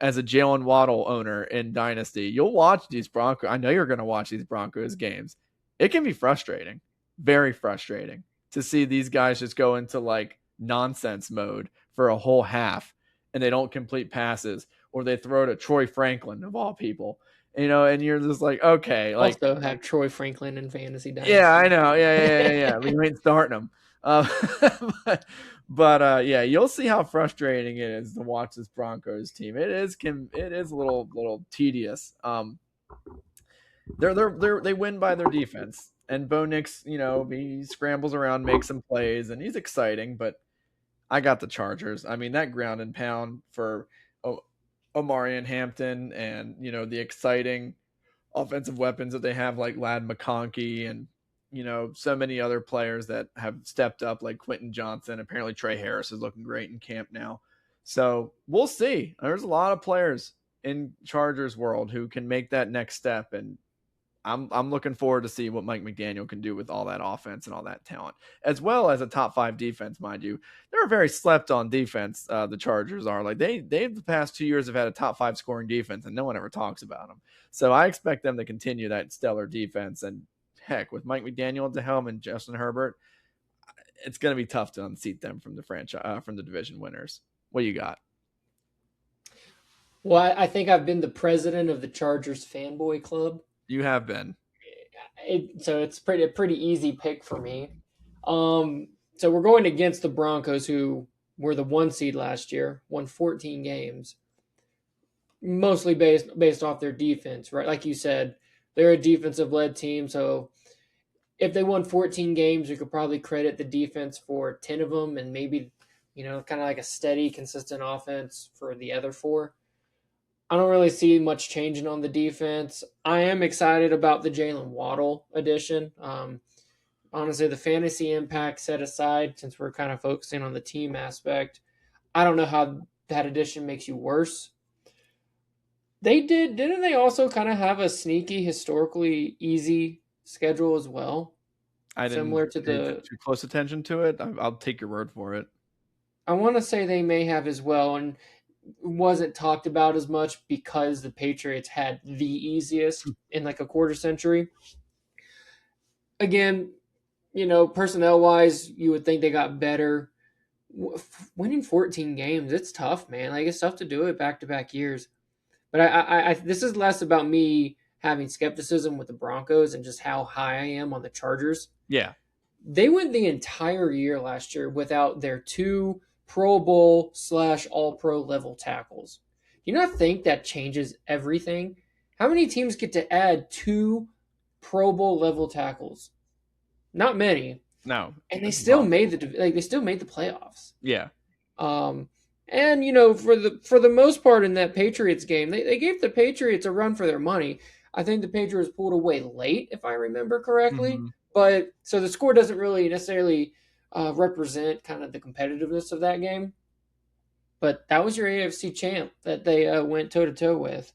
as a Jalen Waddle owner in Dynasty. You'll watch these Broncos. I know you're going to watch these Broncos games. It can be frustrating, very frustrating to see these guys just go into nonsense mode for a whole half and they don't complete passes, or they throw to Troy Franklin of all people. And you're just like, okay. Also have Troy Franklin in fantasy dynasty. Yeah, I know. Yeah. We ain't starting him. But you'll see how frustrating it is to watch this Broncos team. It is a little tedious. They win by their defense, and Bo Nix, he scrambles around, makes some plays, and he's exciting. But I got the Chargers. I mean, that ground and pound for Omari and Hampton, and the exciting offensive weapons that they have, like Ladd McConkey and so many other players that have stepped up, like Quentin Johnson. Apparently Trey Harris is looking great in camp now. So we'll see. There's a lot of players in Chargers world who can make that next step, and I'm looking forward to see what Mike McDaniel can do with all that offense and all that talent, as well as a top 5 defense, mind you. They're a very slept on defense. The Chargers are they the past 2 years have had a top 5 scoring defense, and no one ever talks about them. So I expect them to continue that stellar defense. And heck, with Mike McDaniel at the helm and Justin Herbert, it's going to be tough to unseat them from the franchise, from the division winners. What do you got? Well, I think I've been the president of the Chargers fanboy club. You have been. So it's a pretty easy pick for me. So we're going against the Broncos, who were the 1 seed last year, won 14 games, mostly based off their defense, right? Like you said, they're a defensive-led team, so if they won 14 games, we could probably credit the defense for 10 of them, and maybe, kind of like a steady, consistent offense for the other 4. I don't really see much changing on the defense. I am excited about the Jalen Waddle addition. Honestly, the fantasy impact set aside, since we're kind of focusing on the team aspect, I don't know how that addition makes you worse. Didn't they also kind of have a sneaky, historically easy schedule as well? I Similar didn't to pay the, too close attention to it. I'll take your word for it. I want to say they may have as well, and wasn't talked about as much because the Patriots had the easiest in like a quarter century. Again, personnel wise, you would think they got better. Winning 14 games, it's tough, man. Like it's tough to do it back to back years. But I this is less about me having skepticism with the Broncos and just how high I am on the Chargers. Yeah. They went the entire year last year without their 2 Pro Bowl / All Pro level tackles. Do you not think that changes everything? How many teams get to add 2 Pro Bowl level tackles? Not many. No. And they still made the playoffs. Yeah. And for the most part in that Patriots game, they gave the Patriots a run for their money. I think the Patriots pulled away late, if I remember correctly. Mm-hmm. But so the score doesn't really necessarily represent kind of the competitiveness of that game. But that was your AFC champ that they went toe to toe with.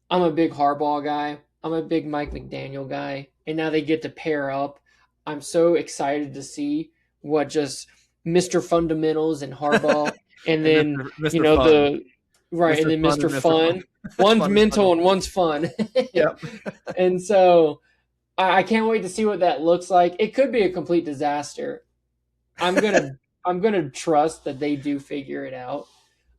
I'm a big Harbaugh guy. I'm a big Mike McDaniel guy, and now they get to pair up. I'm so excited to see what just Mr. Fundamentals and Harbaugh, and then Mr. you know Fun. the right, Mr. and then Fun Mr. and Fun. Mr. One's Fun mental and and one's fun. Yep. And so I can't wait to see what that looks like. It could be a complete disaster. I'm gonna trust that they do figure it out.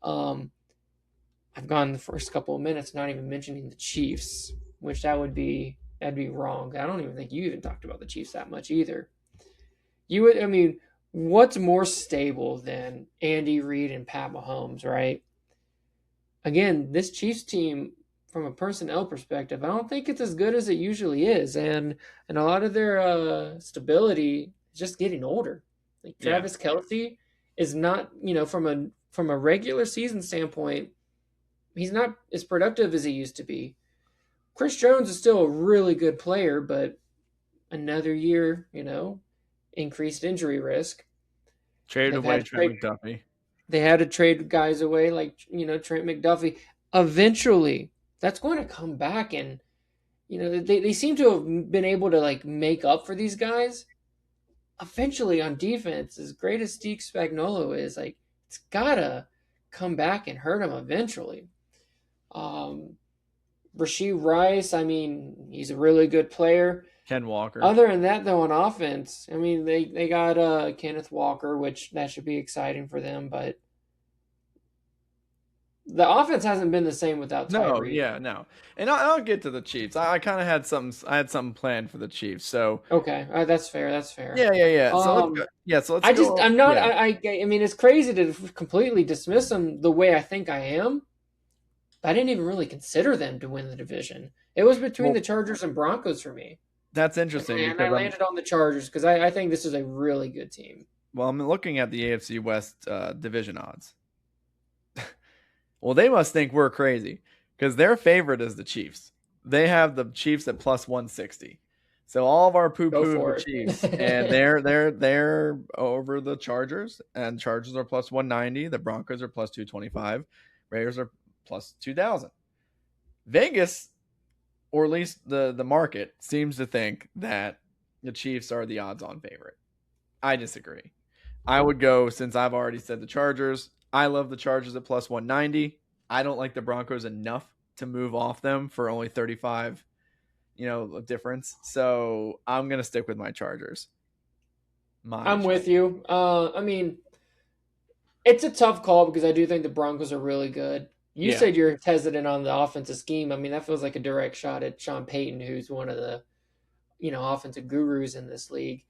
I've gone the first couple of minutes not even mentioning the Chiefs, which that'd be wrong. I don't even think you even talked about the Chiefs that much either. What's more stable than Andy Reid and Pat Mahomes, right? Again, this Chiefs team, from a personnel perspective, I don't think it's as good as it usually is, and a lot of their stability is just getting older. Like Travis Kelce is not, from a regular season standpoint, he's not as productive as he used to be. Chris Jones is still a really good player, but another year, increased injury risk. Trade away Trent McDuffie. They had to trade guys away like, Trent McDuffie. Eventually, that's going to come back, and, they seem to have been able to, like, make up for these guys. Eventually, on defense, as great as Steve Spagnuolo is, like, it's got to come back and hurt him eventually. Rashee Rice, he's a really good player. Ken Walker. Other than that, though, on offense, they got Kenneth Walker, which that should be exciting for them, but the offense hasn't been the same without Tyreek. No. And I'll get to the Chiefs. I kind of had something planned for the Chiefs. So okay, that's fair. Yeah. So let's go. I'm not. Yeah. It's crazy to completely dismiss them the way I think I am. I didn't even really consider them to win the division. It was between the Chargers and Broncos for me. That's interesting. And I landed on the Chargers because I think this is a really good team. Well, I'm looking at the AFC West division odds. Well, they must think we're crazy because their favorite is the Chiefs. They have the Chiefs at plus 160. So all of our poo-poo the Chiefs, and they're over the Chargers, and Chargers are plus 190. The Broncos are plus 225. Raiders are plus 2,000. Vegas, or at least the market, seems to think that the Chiefs are the odds-on favorite. I disagree. I would go, since I've already said the Chargers. I love the Chargers at plus 190. I don't like the Broncos enough to move off them for only 35, difference. So I'm going to stick with my Chargers. I'm with you. It's a tough call because I do think the Broncos are really good. You said you're hesitant on the offensive scheme. That feels like a direct shot at Sean Payton, who's one of the, offensive gurus in this league.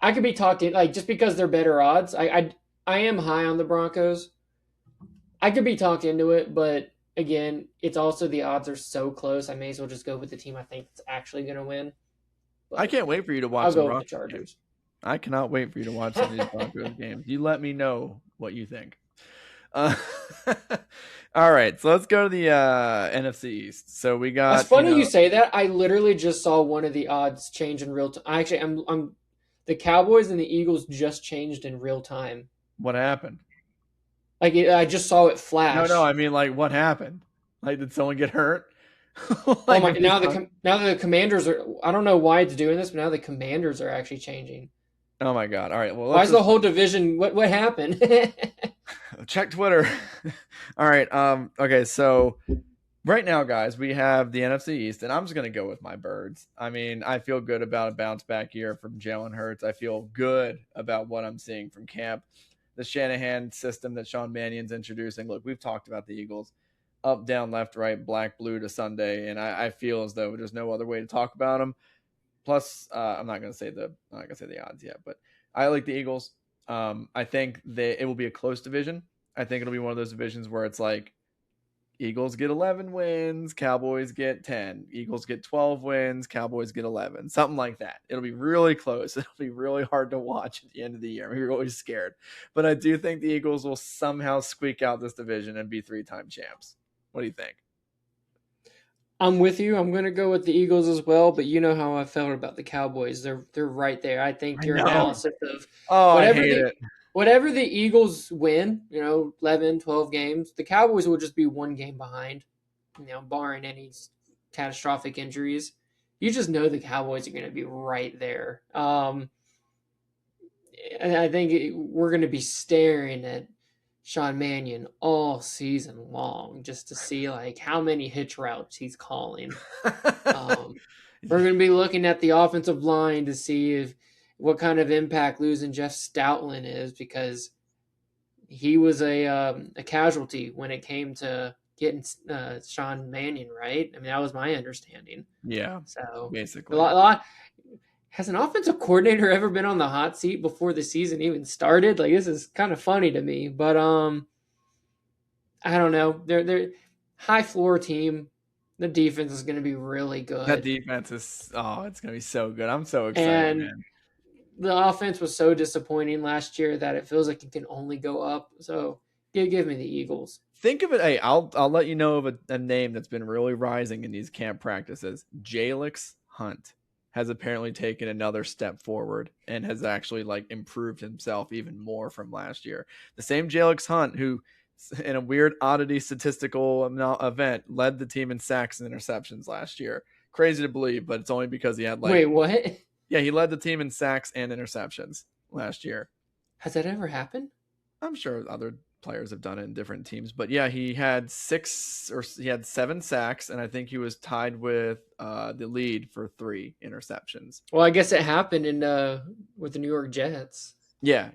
I could be talking just because they're better odds. I am high on the Broncos. I could be talked into it, but again, it's also the odds are so close. I may as well just go with the team I think is actually going to win. But I can't wait for you to watch. I'll go with the Chargers. Games. I cannot wait for you to watch some of these Broncos games. You let me know what you think. Uh, all right, so let's go to the NFC East. So we got. It's funny you say that. I literally just saw one of the odds change in real time. Actually, I'm the Cowboys and the Eagles just changed in real time. What happened? Like I just saw it flash. No, I mean, like, what happened? Like, did someone get hurt? Oh my! Now the Commanders are. I don't know why it's doing this, but now the Commanders are actually changing. Oh my God! All right, well, why is the whole division? What happened? Check Twitter. All right. Okay. So right now, guys, we have the NFC East, and I'm just gonna go with my birds. I mean, I feel good about a bounce back year from Jalen Hurts. I feel good about what I'm seeing from camp. The Shanahan system that Sean Mannion's introducing. Look, we've talked about the Eagles. Up, down, left, right, black, blue to Sunday, and I feel as though there's no other way to talk about them. Plus, I'm not gonna say the odds yet, but I like the Eagles. I think that it will be a close division. I think it'll be one of those divisions where it's like Eagles get 11 wins, Cowboys get 10. Eagles get 12 wins, Cowboys get 11. Something like that. It'll be really close. It'll be really hard to watch at the end of the year. We're always scared. But I do think the Eagles will somehow squeak out this division and be 3-time champs. What do you think? I'm with you. I'm going to go with the Eagles as well, but you know how I felt about the Cowboys. They're right there. I think your analysis of whatever the Eagles win, 11, 12 games, the Cowboys will just be one game behind, barring any catastrophic injuries. You just know the Cowboys are going to be right there. And I think we're going to be staring at Sean Mannion all season long just to see like how many hitch routes he's calling. We're going to be looking at the offensive line to see what kind of impact losing Jeff Stoutland is, because he was a casualty when it came to getting Sean Mannion right. I mean, that was my understanding. Yeah. So basically, a lot. Has an offensive coordinator ever been on the hot seat before the season even started? Like, this is kind of funny to me, but I don't know. They're high floor team. The defense is going to be really good. That defense is it's going to be so good. I'm so excited, and man. The offense was so disappointing last year that it feels like it can only go up. So give me the Eagles. Think of it. Hey, I'll let you know of a name that's been really rising in these camp practices. Jalix Hunt has apparently taken another step forward and has actually like improved himself even more from last year. The same Jalix Hunt who, in a weird oddity statistical event, led the team in sacks and interceptions last year. Crazy to believe, but it's only because he had Wait, what? Yeah, he led the team in sacks and interceptions last year. Has that ever happened? I'm sure other players have done it in different teams, but yeah, he had 7 sacks, and I think he was tied with the lead for 3 interceptions. Well, I guess it happened with the New York Jets. Yeah.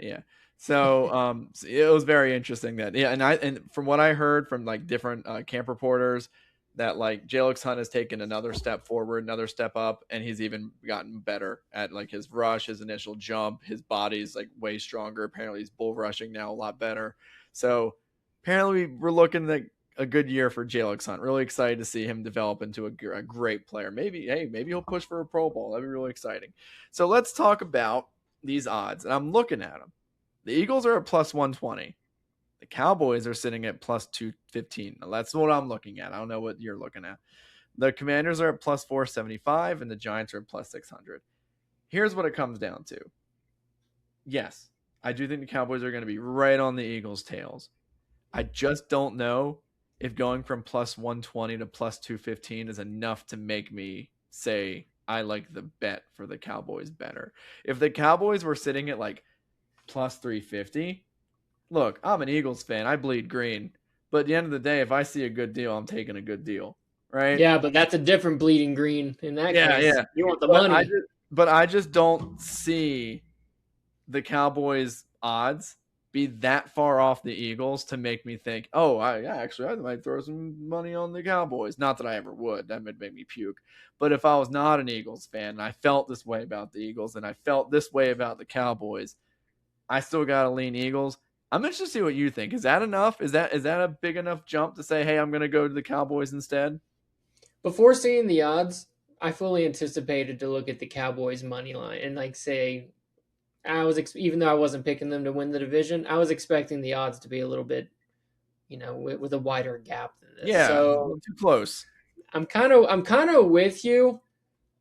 So it was very interesting that and from what I heard from like different camp reporters, that like Jalix Hunt has taken another step forward, another step up, and he's even gotten better at like his rush, his initial jump. His body's like way stronger. Apparently he's bull rushing now a lot better. So apparently we're looking at a good year for Jalix Hunt. Really excited to see him develop into a great player. Maybe he'll push for a Pro Bowl. That'd be really exciting. So let's talk about these odds. And I'm looking at them. The Eagles are at plus 120. The Cowboys are sitting at plus 215. Now, that's what I'm looking at. I don't know what you're looking at. The Commanders are at plus 475, and the Giants are at plus 600. Here's what it comes down to. Yes, I do think the Cowboys are going to be right on the Eagles' tails. I just don't know if going from plus 120 to plus 215 is enough to make me say I like the bet for the Cowboys better. If the Cowboys were sitting at like plus 350, look, I'm an Eagles fan. I bleed green. But at the end of the day, if I see a good deal, I'm taking a good deal, right? Yeah, but that's a different bleeding green in that case. Yeah. You want the money. I just don't see the Cowboys' odds be that far off the Eagles to make me think, I might throw some money on the Cowboys. Not that I ever would. That would make me puke. But if I was not an Eagles fan and I felt this way about the Eagles and I felt this way about the Cowboys, I still got to lean Eagles. I'm interested to see what you think. Is that enough? Is that a big enough jump to say, hey, I'm going to go to the Cowboys instead? Before seeing the odds, I fully anticipated to look at the Cowboys money line and like say, even though I wasn't picking them to win the division, I was expecting the odds to be a little bit with a wider gap than this. Yeah, So too close. I'm kind of with you.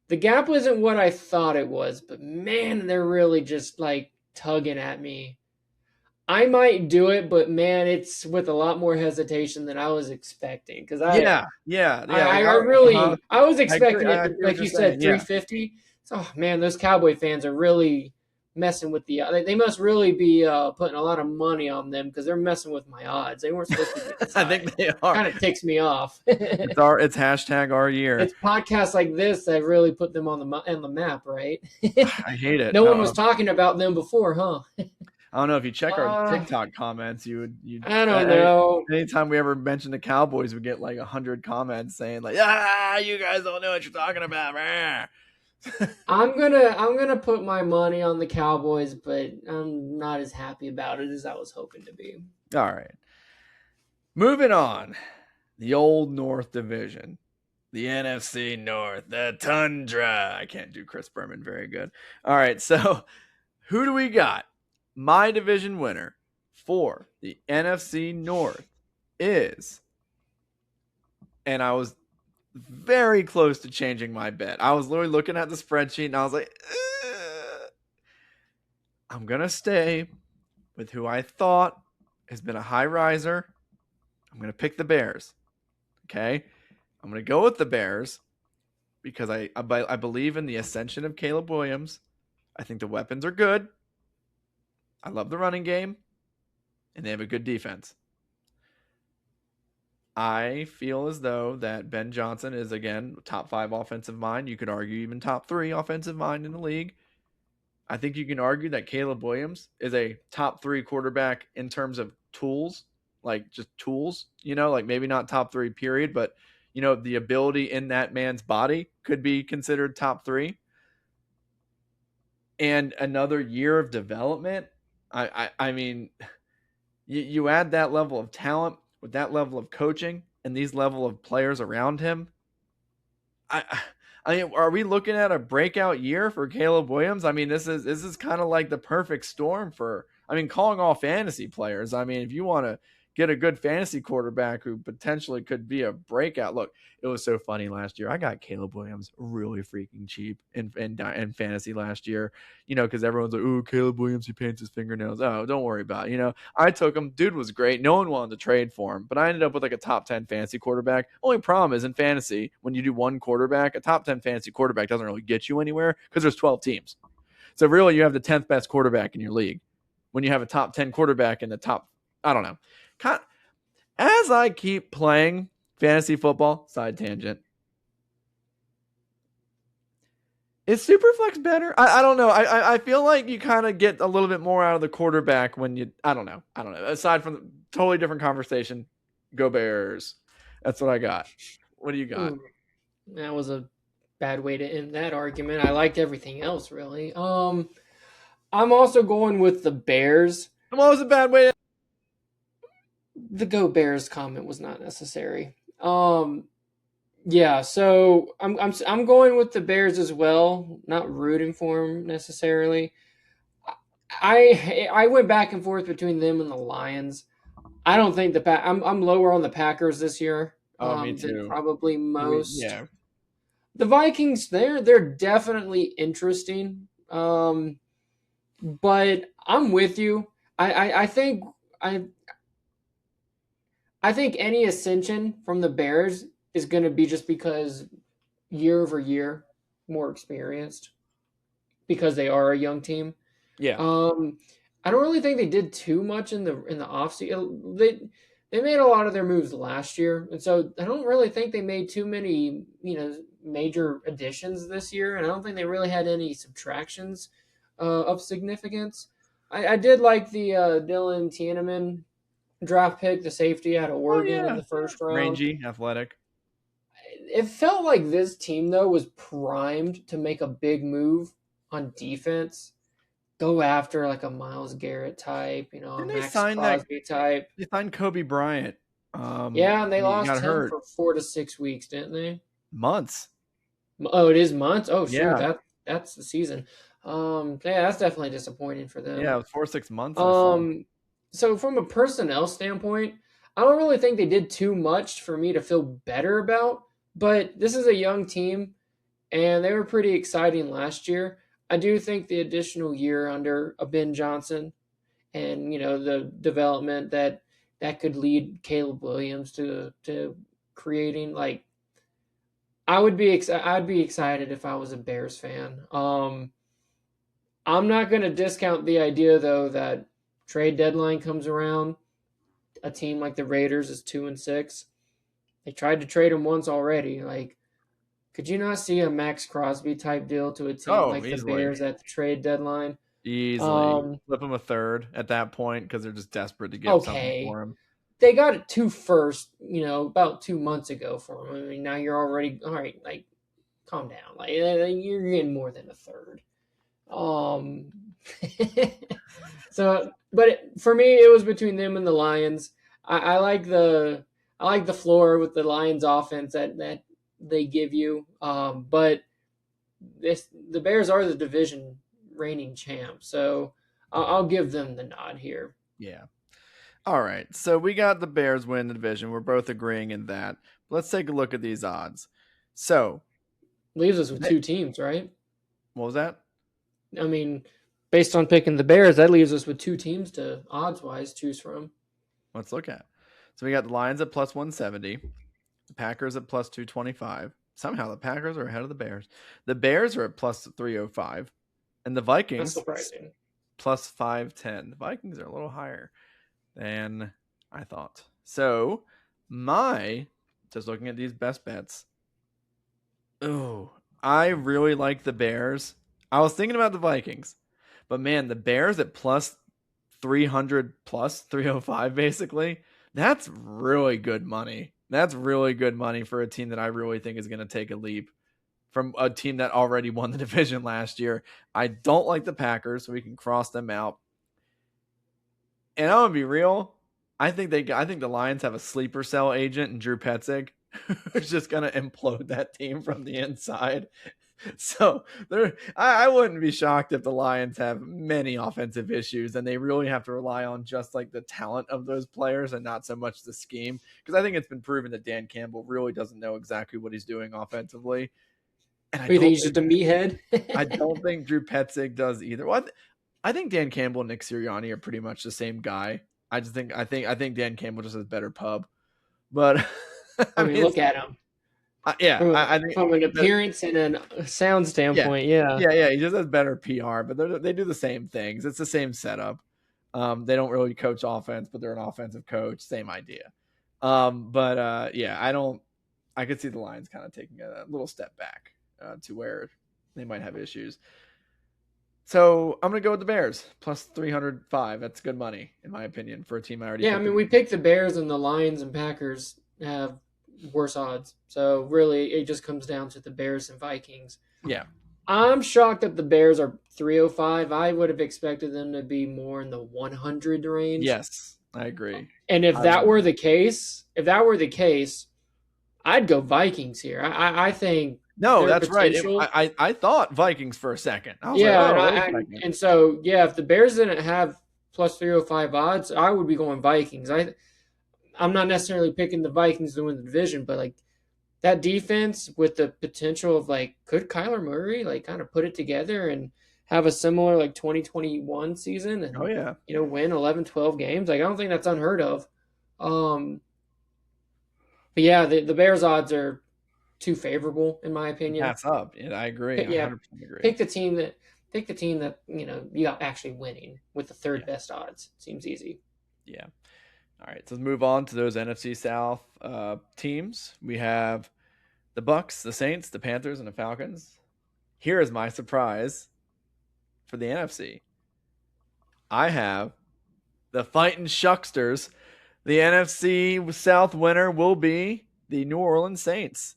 The gap wasn't what I thought it was, but man, they're really just like tugging at me. I might do it, but man, it's with a lot more hesitation than I was expecting. Because Yeah. I was expecting I it, get what like you're you said, saying, yeah. 350. So, man, those Cowboy fans are really messing with they must really be putting a lot of money on them because they're messing with my odds. They weren't supposed to be this high. I think they are. Kind of ticks me off. It's hashtag our year. It's podcasts like this that really put them on the map, right? I hate it. No one was talking about them before, huh? I don't know if you check our TikTok comments, you I don't know. Anytime we ever mention the Cowboys, we get like 100 comments saying like, you guys don't know what you're talking about. I'm gonna put my money on the Cowboys, but I'm not as happy about it as I was hoping to be. All right. Moving on. The old North Division. The NFC North. The Tundra. I can't do Chris Berman very good. All right, so who do we got? My division winner for the NFC North is, and I was very close to changing my bet. I was literally looking at the spreadsheet and I was like, I'm going to stay with who I thought has been a high riser. I'm going to pick the Bears. Okay? I'm going to go with the Bears because I believe in the ascension of Caleb Williams. I think the weapons are good. I love the running game, and they have a good defense. I feel as though that Ben Johnson is, again, top 5 offensive mind. You could argue even top 3 offensive mind in the league. I think you can argue that Caleb Williams is a top 3 quarterback in terms of tools, like just tools, like maybe not top 3 period, but, the ability in that man's body could be considered top 3. And another year of development. I mean, you add that level of talent with that level of coaching and these level of players around him. I mean, are we looking at a breakout year for Caleb Williams? I mean, this is kind of like the perfect storm for, calling all fantasy players. I mean, if you want to get a good fantasy quarterback who potentially could be a breakout. Look, it was so funny last year. I got Caleb Williams really freaking cheap in fantasy last year, because everyone's like, oh, Caleb Williams, he paints his fingernails. Oh, don't worry about it. I took him. Dude was great. No one wanted to trade for him, but I ended up with like a top 10 fantasy quarterback. Only problem is in fantasy, when you do one quarterback, a top 10 fantasy quarterback doesn't really get you anywhere because there's 12 teams. So really you have the 10th best quarterback in your league when you have a top 10 quarterback in the top, I don't know. As I keep playing fantasy football, side tangent, is Superflex better? I don't know. I feel like you kind of get a little bit more out of the quarterback when you, I don't know. Aside from the totally different conversation, go Bears. That's what I got. What do you got? That was a bad way to end that argument. I liked everything else, really. I'm also going with the Bears. What was a bad way to... The Go Bears comment was not necessary. Yeah, so I'm going with the Bears as well. Not rooting for them necessarily. I went back and forth between them and the Lions. I don't think I'm lower on the Packers this year. Me too. Than probably most. Yeah. The Vikings, they're definitely interesting. But I'm with you. I think any ascension from the Bears is going to be just because year over year more experienced because they are a young team. Yeah. I don't really think they did too much in the offseason. They made a lot of their moves last year, and so I don't really think they made too many major additions this year, and I don't think they really had any subtractions of significance. I did like the Dylan Tieneman draft pick, the safety out of Oregon in the first round. Rangy, athletic. It felt like this team, though, was primed to make a big move on defense. Go after like a Myles Garrett type, a Max Crosby type. They signed Kobe Bryant. Yeah, and they lost him for 4 to 6 weeks, didn't they? Months. Oh, it is months? Oh, shoot, yeah. That's the season. Yeah, that's definitely disappointing for them. Yeah, it was 4 or 6 months. So from a personnel standpoint, I don't really think they did too much for me to feel better about, but this is a young team, and they were pretty exciting last year. I do think the additional year under a Ben Johnson and the development that could lead Caleb Williams to creating like I'd be excited if I was a Bears fan. I'm not going to discount the idea though that trade deadline comes around. A team like the Raiders is 2-6. They tried to trade him once already. Like, could you not see a Max Crosby type deal to a team like easily. the Bears at the trade deadline? Easily. Flip him a third at that point because they're just desperate to get something for him. They got it 2 first, about 2 months ago for him. I mean, now you're already all right. Like, calm down. Like, you're getting more than a third. So, but for me, it was between them and the Lions. I like the floor with the Lions offense that they give you. But the Bears are the division reigning champs, so I'll give them the nod here. Yeah. All right. So we got the Bears win the division. We're both agreeing in that. Let's take a look at these odds. So leaves us with 2 teams, right? What was that? I mean, based on picking the Bears, that leaves us with 2 teams to odds-wise choose from. Let's look at. So we got the Lions at plus 170, the Packers at plus 225. Somehow the Packers are ahead of the Bears. The Bears are at plus 305, and the Vikings plus 510. The Vikings are a little higher than I thought. So just looking at these best bets. Oh, I really like the Bears. I was thinking about the Vikings, but man, the Bears at plus 300 plus 305 basically. That's really good money. That's really good money for a team that I really think is going to take a leap from a team that already won the division last year. I don't like the Packers, so we can cross them out. And I'm going to be real. I think the Lions have a sleeper cell agent in Drew Petzig who's just going to implode that team from the inside. So I wouldn't be shocked if the Lions have many offensive issues and they really have to rely on just like the talent of those players and not so much the scheme. Because I think it's been proven that Dan Campbell really doesn't know exactly what he's doing offensively. And I think he's just a meathead. I don't think Drew Petzig does either. Well, I think Dan Campbell and Nick Sirianni are pretty much the same guy. I think Dan Campbell just has better pub. But I mean, look at him. I think from an appearance and a sound standpoint, yeah, he just has better PR, but they do the same things. It's the same setup. They don't really coach offense, but they're an offensive coach. Same idea. I could see the Lions kind of taking a little step back to where they might have issues. So I'm gonna go with the Bears plus 305. That's good money in my opinion for a team I already. Yeah, I mean we picked the Bears and the Lions and Packers have worse odds. So really it just comes down to the Bears and Vikings. Yeah. I'm shocked that the Bears are 305. I would have expected them to be more in the 100 range. Yes, I agree. And if that were the case, I'd go Vikings here. I think no, that's right. I thought Vikings for a second. I was and so if the Bears didn't have plus 305 odds, I would be going Vikings. I'm not necessarily picking the Vikings to win the division, but like that defense with the potential of like, could Kyler Murray like kind of put it together and have a similar like 2021 season and win 11, 12 games? Like I don't think that's unheard of. But yeah, the Bears odds are too favorable in my opinion. That's up. Yeah, I agree. I 100% agree. Pick the team that you got actually winning with the third best odds. Seems easy. Yeah. All right, so let's move on to those NFC South teams. We have the Bucks, the Saints, the Panthers, and the Falcons. Here is my surprise for the NFC. I have the Fighting Shucksters. The NFC South winner will be the New Orleans Saints,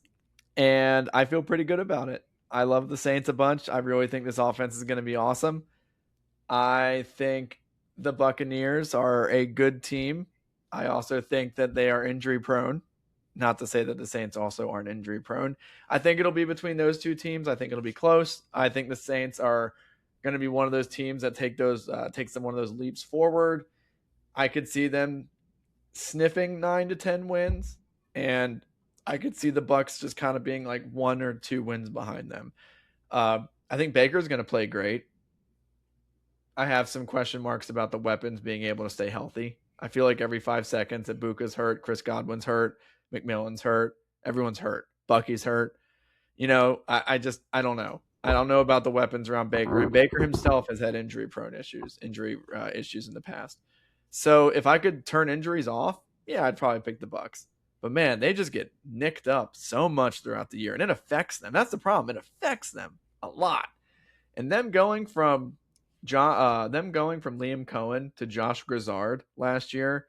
and I feel pretty good about it. I love the Saints a bunch. I really think this offense is going to be awesome. I think the Buccaneers are a good team. I also think that they are injury prone. Not to say that the Saints also aren't injury prone. I think it'll be between those two teams. I think it'll be close. I think the Saints are going to be one of those teams that takes them one of those leaps forward. I could see them sniffing 9 to 10 wins, and I could see the Bucks just kind of being like 1 or 2 wins behind them. I think Baker's going to play great. I have some question marks about the weapons being able to stay healthy. I feel like every 5 seconds, Ibuka's hurt, Chris Godwin's hurt, McMillan's hurt, everyone's hurt, Bucky's hurt. I don't know. I don't know about the weapons around Baker, and Baker himself has had injury issues in the past. So if I could turn injuries off, yeah, I'd probably pick the Bucks. But man, they just get nicked up so much throughout the year, and it affects them. That's the problem. It affects them a lot. And them going from Liam Cohen to Josh Grizzard last year,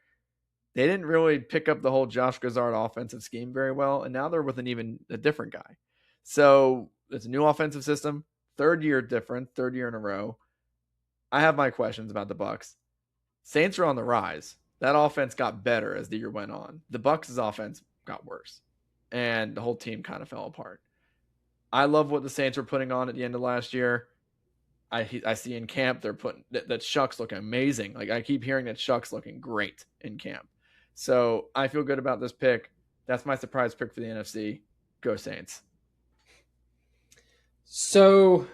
they didn't really pick up the whole Josh Grizzard offensive scheme very well, and now they're with a different guy. So it's a new offensive system, third year in a row. I have my questions about the Bucks. Saints are on the rise. That offense got better as the year went on. The Bucks' offense got worse, and the whole team kind of fell apart. I love what the Saints were putting on at the end of last year. I see in camp they're putting that Shuck's looking amazing. Like I keep hearing that Shuck's looking great in camp. So I feel good about this pick. That's my surprise pick for the NFC. Go Saints. So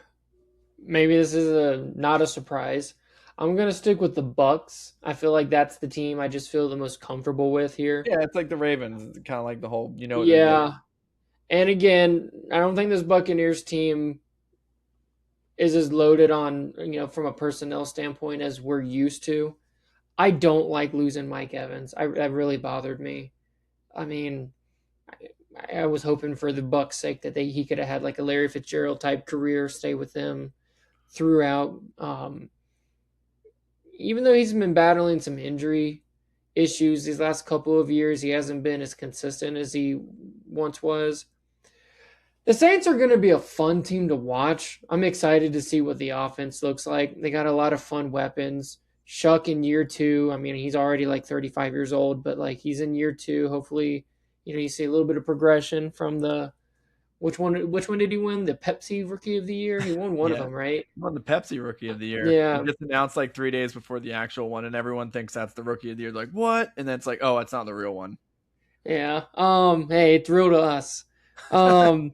maybe this is not a surprise. I'm gonna stick with the Bucks. I feel like that's the team I just feel the most comfortable with here. Yeah, it's like the Ravens. It's kind of like the whole, Yeah. And again, I don't think this Buccaneers team is as loaded on, from a personnel standpoint as we're used to. I don't like losing Mike Evans. That really bothered me. I mean, I was hoping for the Bucks' sake that he could have had like a Larry Fitzgerald type career, stay with them throughout. Even though he's been battling some injury issues these last couple of years, he hasn't been as consistent as he once was. The Saints are going to be a fun team to watch. I'm excited to see what the offense looks like. They got a lot of fun weapons. Shuck in year 2. I mean, he's already like 35 years old, but like he's in year 2. Hopefully, you see a little bit of progression from the which one did he win? The Pepsi Rookie of the Year? He won one of them, right? He won the Pepsi Rookie of the Year. Yeah. He just announced like 3 days before the actual one, and everyone thinks that's the Rookie of the Year. They're like, what? And then it's like, oh, it's not the real one. Yeah. Hey, it's real to us. The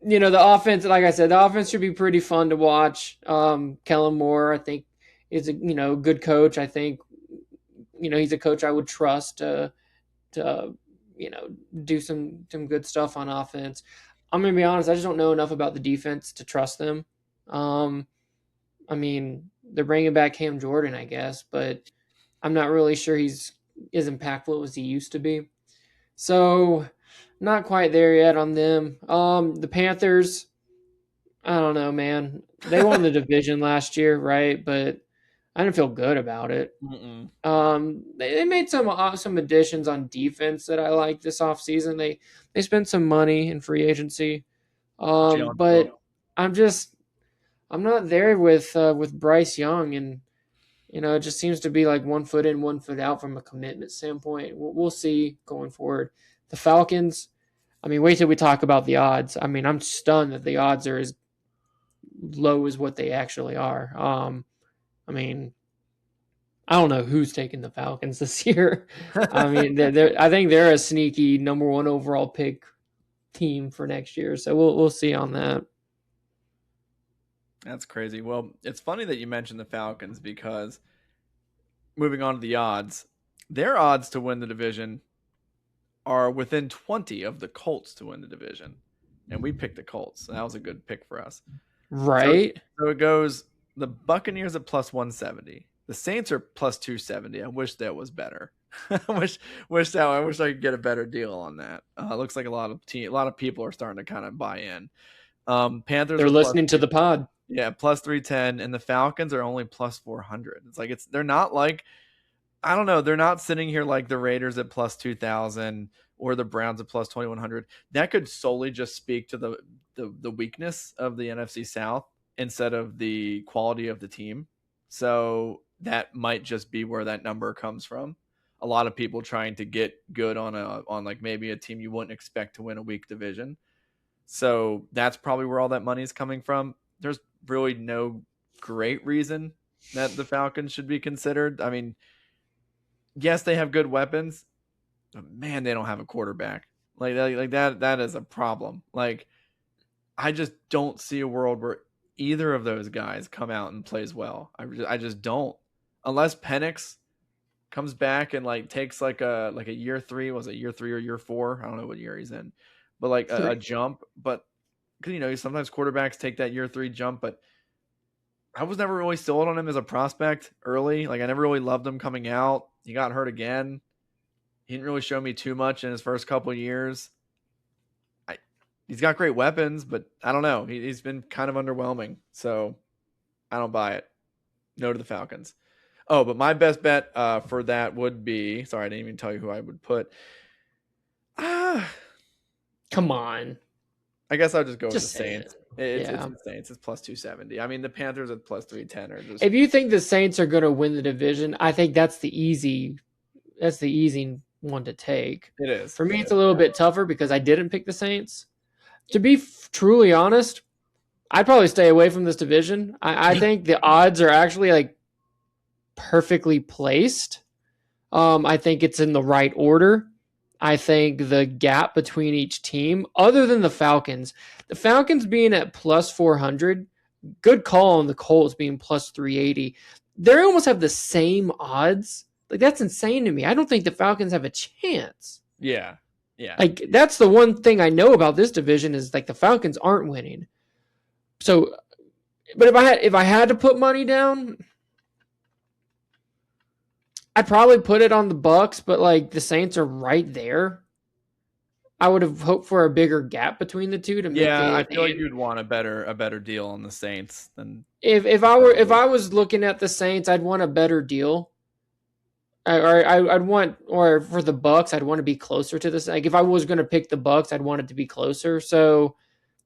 offense, like I said, the offense should be pretty fun to watch. Kellen Moore, I think, is a good coach. I think, he's a coach I would trust to do some good stuff on offense. I'm going to be honest, I just don't know enough about the defense to trust them. I mean, they're bringing back Cam Jordan, I guess, but I'm not really sure he's as impactful as he used to be. So, not quite there yet on them. The Panthers, I don't know, man. They won the division last year, right? But I didn't feel good about it. They made some additions on defense that I like this offseason. They spent some money in free agency, but I'm not there with Bryce Young, and it just seems to be like 1 foot in, 1 foot out from a commitment standpoint. We'll see going forward. The Falcons, I mean, wait till we talk about the odds. I mean, I'm stunned that the odds are as low as what they actually are. I mean, I don't know who's taking the Falcons this year. I mean, I think they're a sneaky number 1 overall pick team for next year. So we'll see on that. That's crazy. Well, it's funny that you mentioned the Falcons because moving on to the odds, their odds to win the division are within 20 of the Colts to win the division. And we picked the Colts. So that was a good pick for us. Right. So it goes the Buccaneers at plus 170. The Saints are plus 270. I wish that was better. I wish I could get a better deal on that. Looks like a lot of people are starting to kind of buy in. Panthers. They're listening to the pod. Yeah, plus 310, and the Falcons are only plus 400. It's like they're not like, I don't know, they're not sitting here like the Raiders at plus 2,000 or the Browns at plus 2,100. That could solely just speak to the weakness of the NFC South instead of the quality of the team. So that might just be where that number comes from. A lot of people trying to get good on like maybe a team you wouldn't expect to win a weak division. So that's probably where all that money is coming from. There's really no great reason that the Falcons should be considered. I mean, yes, they have good weapons, but man, they don't have a quarterback. Like that is a problem. Like, I just don't see a world where either of those guys come out and plays well. I just don't. Unless Penix comes back and like takes like a year 3, was it year 3 or year 4? I don't know what year he's in. But like a jump, but cuz sometimes quarterbacks take that year 3 jump, but I was never really sold on him as a prospect early. Like, I never really loved him coming out. He got hurt again. He didn't really show me too much in his first couple of years. He's got great weapons, but I don't know. He's been kind of underwhelming, so I don't buy it. No to the Falcons. Oh, but my best bet for that would be, sorry, I didn't even tell you who I would put. Come on. I guess I'll just go with the say Saints. it. It's the Saints. It's plus 270. I mean, the Panthers at plus 310 are just. If you think the Saints are going to win the division, I think that's the easy one to take. It is. For me, it's a little bit tougher because I didn't pick the Saints. To be truly honest, I'd probably stay away from this division. I think the odds are actually like perfectly placed. I think it's in the right order. I think the gap between each team, other than the Falcons being at plus 400, good call on the Colts being plus 380. They almost have the same odds. Like, that's insane to me. I don't think the Falcons have a chance. Yeah. Yeah. Like, that's the one thing I know about this division is like the Falcons aren't winning. So, but if I had to put money down, I'd probably put it on the Bucks, but like the Saints are right there. I would have hoped for a bigger gap between the two to make I feel like you'd want a better deal on the Saints than if I was looking at the Saints, I'd want a better deal. I'd want, or for the Bucks, I'd want to be closer to this. Like, if I was going to pick the Bucks, I'd want it to be closer. So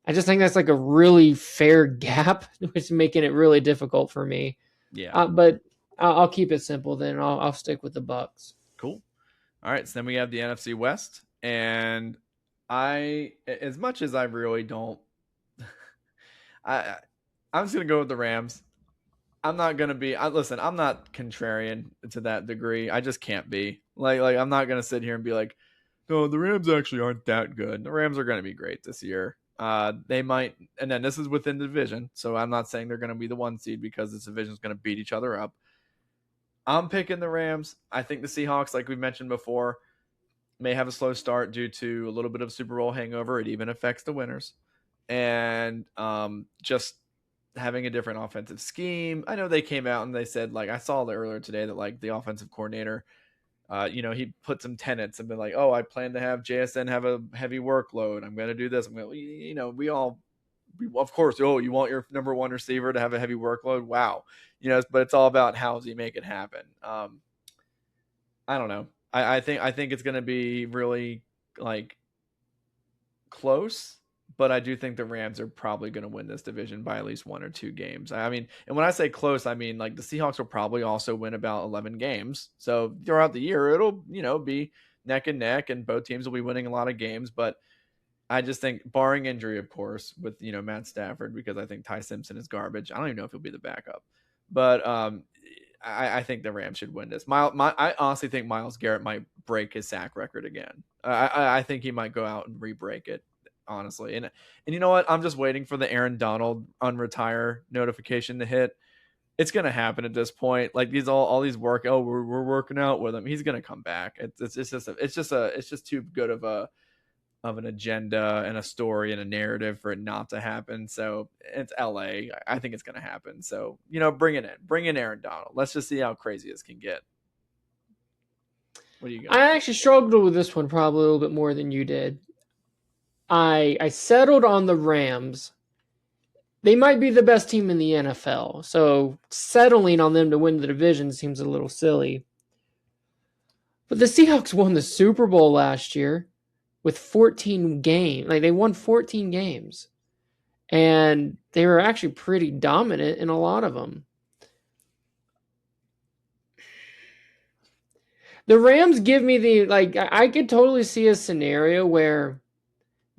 I just think that's like a really fair gap, which is making it really difficult for me. Yeah. But I'll keep it simple then. I'll stick with the Bucks. Cool. All right. So then we have the NFC West, and as much as I really don't, I'm just gonna go with the Rams. I'm not going to be, listen, I'm not contrarian to that degree. I just can't be. Like I'm not going to sit here and be like, no, the Rams actually aren't that good. The Rams are going to be great this year. They might, and then this is within the division, so I'm not saying they're going to be the 1 seed because this division is going to beat each other up. I'm picking the Rams. I think the Seahawks, like we mentioned before, may have a slow start due to a little bit of Super Bowl hangover. It even affects the winners. And just having a different offensive scheme. I know they came out and they said, like, I saw earlier today that like the offensive coordinator, he put some tenets and been like, oh, I plan to have JSN have a heavy workload. I'm going to do this. I'm going to, we of course, you want your number 1 receiver to have a heavy workload. Wow. But it's all about how does he make it happen. I don't know. I think it's going to be really like close. But I do think the Rams are probably going to win this division by at least 1 or 2 games. I mean, and when I say close, I mean like the Seahawks will probably also win about 11 games. So throughout the year, it'll, be neck and neck, and both teams will be winning a lot of games. But I just think, barring injury, of course, with, Matt Stafford, because I think Ty Simpson is garbage. I don't even know if he'll be the backup. But I think the Rams should win this. I honestly think Myles Garrett might break his sack record again. I think he might go out and re-break it. Honestly. And you know what? I'm just waiting for the Aaron Donald unretire notification to hit. It's going to happen at this point. Like all these we're working out with him. He's going to come back. It's just too good of an agenda and a story and a narrative for it not to happen. So it's LA. I think it's going to happen. So, bring in Aaron Donald. Let's just see how crazy this can get. What do you got? I actually struggled with this one probably a little bit more than you did. I settled on the Rams. They might be the best team in the NFL, so settling on them to win the division seems a little silly. But the Seahawks won the Super Bowl last year with 14 games. Like, they won 14 games. And they were actually pretty dominant in a lot of them. The Rams give me I could totally see a scenario where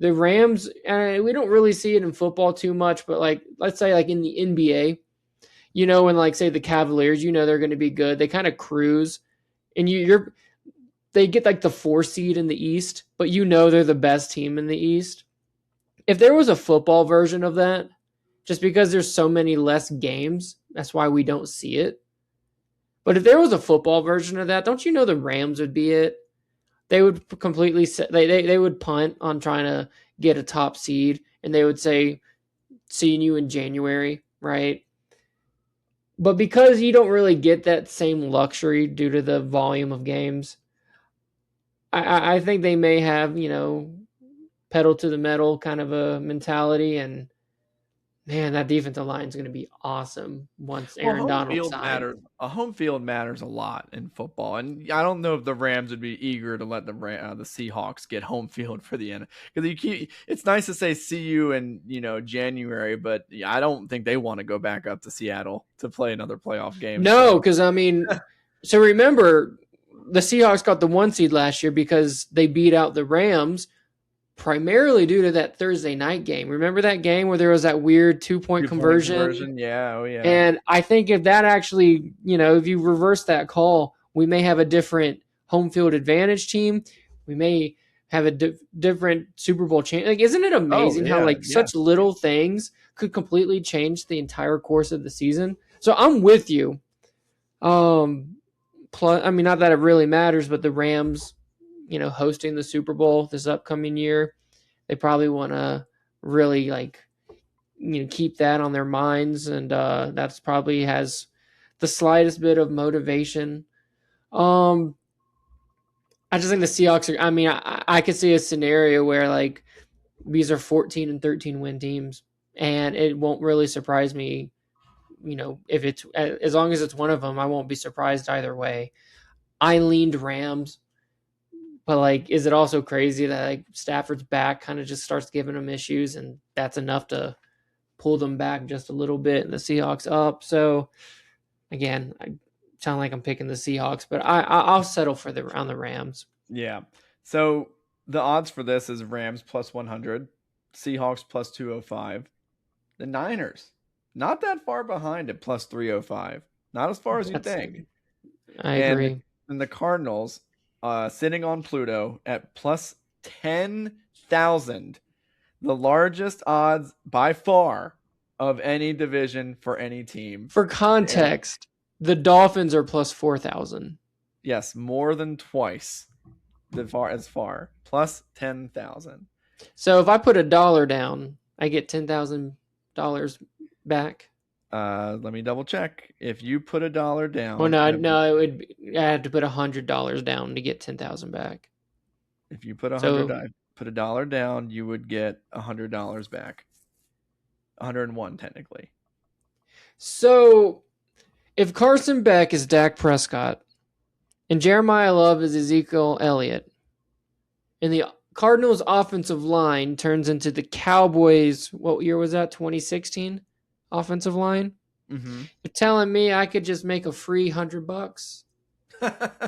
the Rams, and we don't really see it in football too much, but like, let's say like in the NBA, when like say the Cavaliers, they're going to be good. They kind of cruise and they get like the 4 seed in the East, but they're the best team in the East. If there was a football version of that, just because there's so many less games, that's why we don't see it. But if there was a football version of that, don't you know the Rams would be it? They would completely they would punt on trying to get a top seed, and they would say, "Seeing you in January," right? But because you don't really get that same luxury due to the volume of games, I think they may have, pedal to the metal kind of a mentality. And man, that defensive line is going to be awesome once Aaron Donald signs. Home field matters a lot in football, and I don't know if the Rams would be eager to let the Seahawks get home field for the end, because it's nice to say see you in January, but I don't think they want to go back up to Seattle to play another playoff game. No, because so remember the Seahawks got the 1 seed last year because they beat out the Rams. Primarily due to that Thursday night game. Remember that game where there was that weird 2-point conversion? Yeah, oh yeah. And I think if that actually, if you reverse that call, we may have a different home field advantage team. We may have a different Super Bowl chance. Like, isn't it amazing how such little things could completely change the entire course of the season? So I'm with you. Plus, I mean, not that it really matters, but the Rams, hosting the Super Bowl this upcoming year, they probably want to really keep that on their minds. And that's probably has the slightest bit of motivation. I just think the Seahawks are, I could see a scenario where these are 14 and 13 win teams, and it won't really surprise me, if it's, as long as it's one of them, I won't be surprised either way. I leaned Rams. But is it also crazy that Stafford's back kind of just starts giving them issues, and that's enough to pull them back just a little bit, and the Seahawks up? So again, I sound like I'm picking the Seahawks, but I'll settle for on the Rams. Yeah. So the odds for this is Rams plus 100, Seahawks plus 205. The Niners, not that far behind at plus 305. Not as far as you think. I agree. And the Cardinals, sitting on Pluto at plus 10,000, the largest odds by far of any division for any team. For context, the Dolphins are plus 4,000. Yes, more than twice as far, plus 10,000. So if I put $1 down, I get $10,000 back. Let me double check. If you put $1 down, well, I had to put $100 down to get 10,000 back. If you put $100 down, you would get $100 back. 101 technically. So, if Carson Beck is Dak Prescott, and Jeremiah Love is Ezekiel Elliott, and the Cardinals' offensive line turns into the Cowboys, what year was that? 2016. Offensive line. Mm-hmm. You're telling me I could just make a free $100? What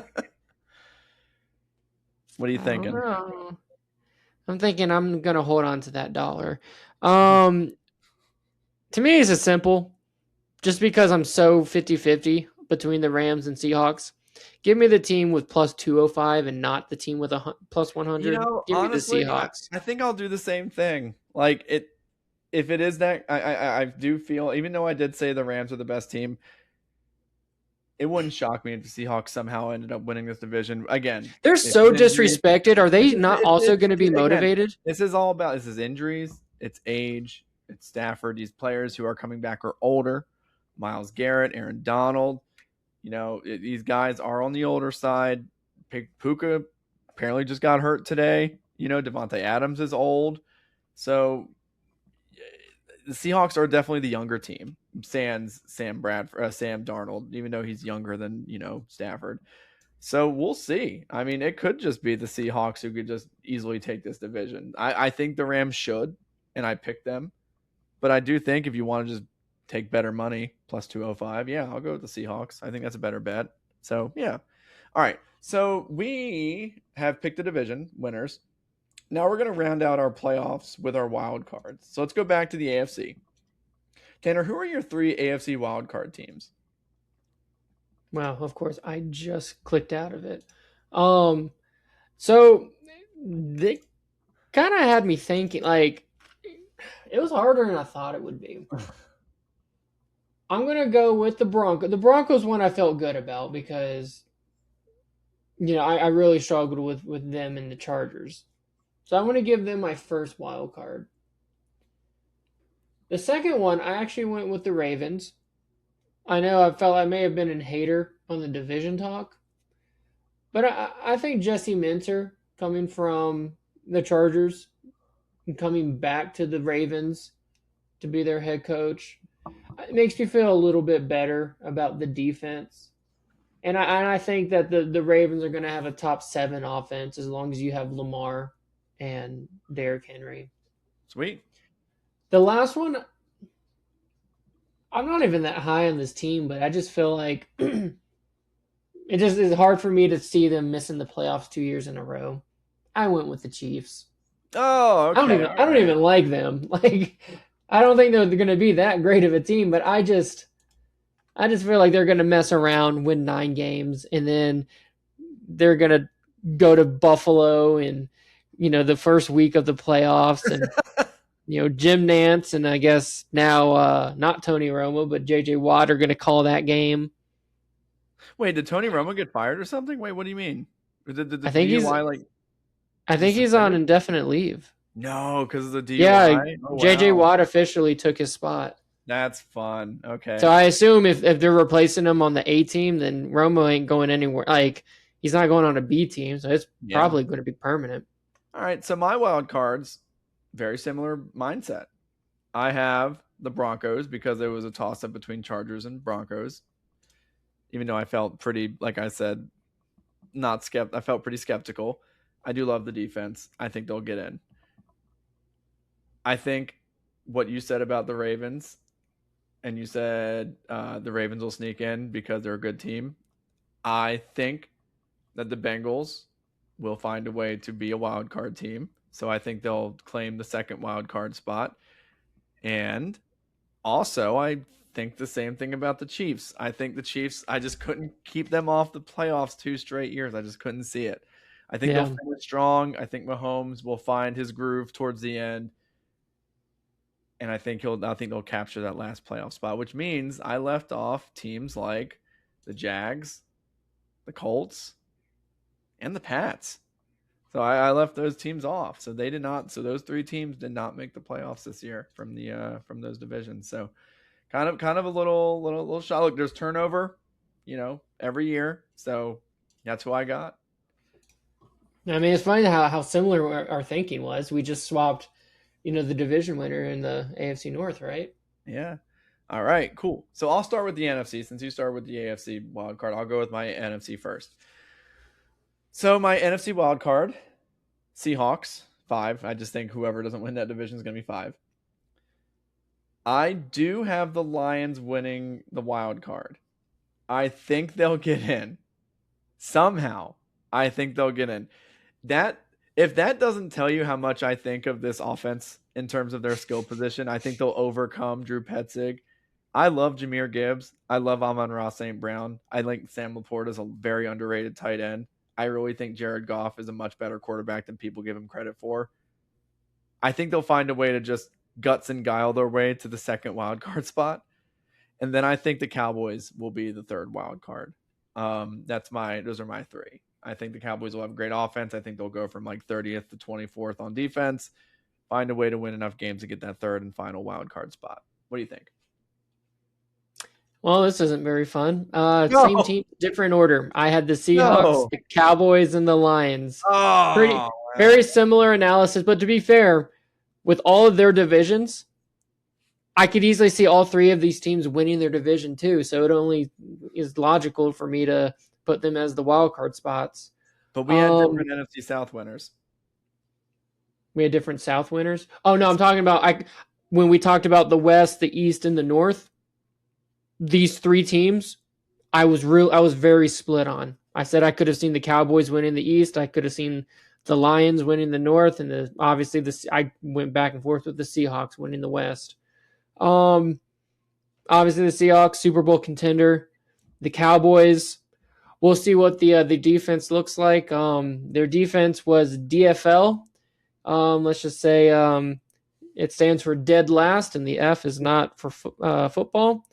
are you thinking? I'm thinking I'm gonna hold on to that dollar. To me, it's just simple. Just because I'm so 50-50 between the Rams and Seahawks, give me the team with plus 205 and not the team with a plus 100. Give honestly, me the Seahawks. I think I'll do the same thing. If it is that, I do feel, even though I did say the Rams are the best team, it wouldn't shock me if the Seahawks somehow ended up winning this division. Again, they're so disrespected. Are they not also going to be motivated? Again, this is injuries, it's age, it's Stafford. These players who are coming back are older. Myles Garrett, Aaron Donald. These guys are on the older side. Puka apparently just got hurt today. Devontae Adams is old. So the Seahawks are definitely the younger team. Sans Sam Darnold, even though he's younger than Stafford. So we'll see. I mean, it could just be the Seahawks who could just easily take this division. I think the Rams should, and I picked them. But I do think if you want to just take better money, plus 205, yeah, I'll go with the Seahawks. I think that's a better bet. So yeah. All right. So we have picked the division winners. Now we're going to round out our playoffs with our wild cards. So let's go back to the AFC. Tanner, who are your 3 AFC wild card teams? Wow, of course, I just clicked out of it. So they kind of had me thinking, like, it was harder than I thought it would be. I'm gonna go with the Broncos. The Broncos one I felt good about because I really struggled with them and the Chargers. So I'm gonna give them my first wild card. The second one, I actually went with the Ravens. I know I felt I may have been a hater on the division talk, but I think Jesse Minter coming from the Chargers and coming back to the Ravens to be their head coach, it makes me feel a little bit better about the defense. And I think that the Ravens are going to have a top 7 offense as long as you have Lamar and Derrick Henry. Sweet. The last one, I'm not even that high on this team, but I just feel like it just is hard for me to see them missing the playoffs 2 years in a row. I went with the Chiefs. Oh, okay. I don't even like them. Like, I don't think they're going to be that great of a team, but I just feel like they're going to mess around, win 9 games, and then they're going to go to Buffalo in, the first week of the playoffs, and Jim Nance and I guess now not Tony Romo, but J.J. Watt are going to call that game. Wait, did Tony Romo get fired or something? Wait, what do you mean? I think he's on indefinite leave. No, because of the DUI? Yeah, J.J. Watt officially took his spot. That's fun. Okay. So I assume if they're replacing him on the A team, then Romo ain't going anywhere. Like, he's not going on a B team, so it's probably going to be permanent. All right, so my wild cards, very similar mindset. I have the Broncos because it was a toss-up between Chargers and Broncos. Even though I felt pretty, like I said, I felt pretty skeptical. I do love the defense. I think they'll get in. I think what you said about the Ravens, and you said the Ravens will sneak in because they're a good team. I think that the Bengals will find a way to be a wild card team. So I think they'll claim the second wild card spot. And also, I think the same thing about the Chiefs. I think the Chiefs, I just couldn't keep them off the playoffs 2 straight years. I just couldn't see it. I think they'll finish strong. I think Mahomes will find his groove towards the end. And I think they'll capture that last playoff spot, which means I left off teams like the Jags, the Colts, and the Pats. So I left those teams off. So they did not. So those 3 teams did not make the playoffs this year from those divisions. So kind of a little shot. Look, there's turnover, every year. So that's who I got. I mean, it's funny how similar our thinking was. We just swapped, the division winner in the AFC North, right? Yeah. All right, cool. So I'll start with the NFC. Since you started with the AFC wild card, I'll go with my NFC first. So my NFC wild card, Seahawks, 5. I just think whoever doesn't win that division is going to be 5. I do have the Lions winning the wild card. I think they'll get in. Somehow, I think they'll get in. If that doesn't tell you how much I think of this offense in terms of their skill position, I think they'll overcome Drew Petzig. I love Jahmyr Gibbs. I love Amon-Ra St. Brown. I think Sam Laporta is a very underrated tight end. I really think Jared Goff is a much better quarterback than people give him credit for. I think they'll find a way to just guts and guile their way to the second wild card spot. And then I think the Cowboys will be the third wild card. Those are my 3. I think the Cowboys will have a great offense. I think they'll go from like 30th to 24th on defense, find a way to win enough games to get that third and final wild card spot. What do you think? Well, this isn't very fun. Same team, different order. I had the Seahawks, the Cowboys, and the Lions. Very similar analysis, but to be fair, with all of their divisions, I could easily see all 3 of these teams winning their division too. So it only is logical for me to put them as the wild card spots. But we had different NFC South winners. We had different South winners? Oh, no, I'm talking about when we talked about the West, the East, and the North, these 3 teams, I was very split on. I said I could have seen the Cowboys winning the East. I could have seen the Lions winning the North, and I went back and forth with the Seahawks winning the West. Obviously the Seahawks, Super Bowl contender. The Cowboys, we'll see what the defense looks like. Their defense was DFL. Let's just say it stands for dead last, and the F is not for football.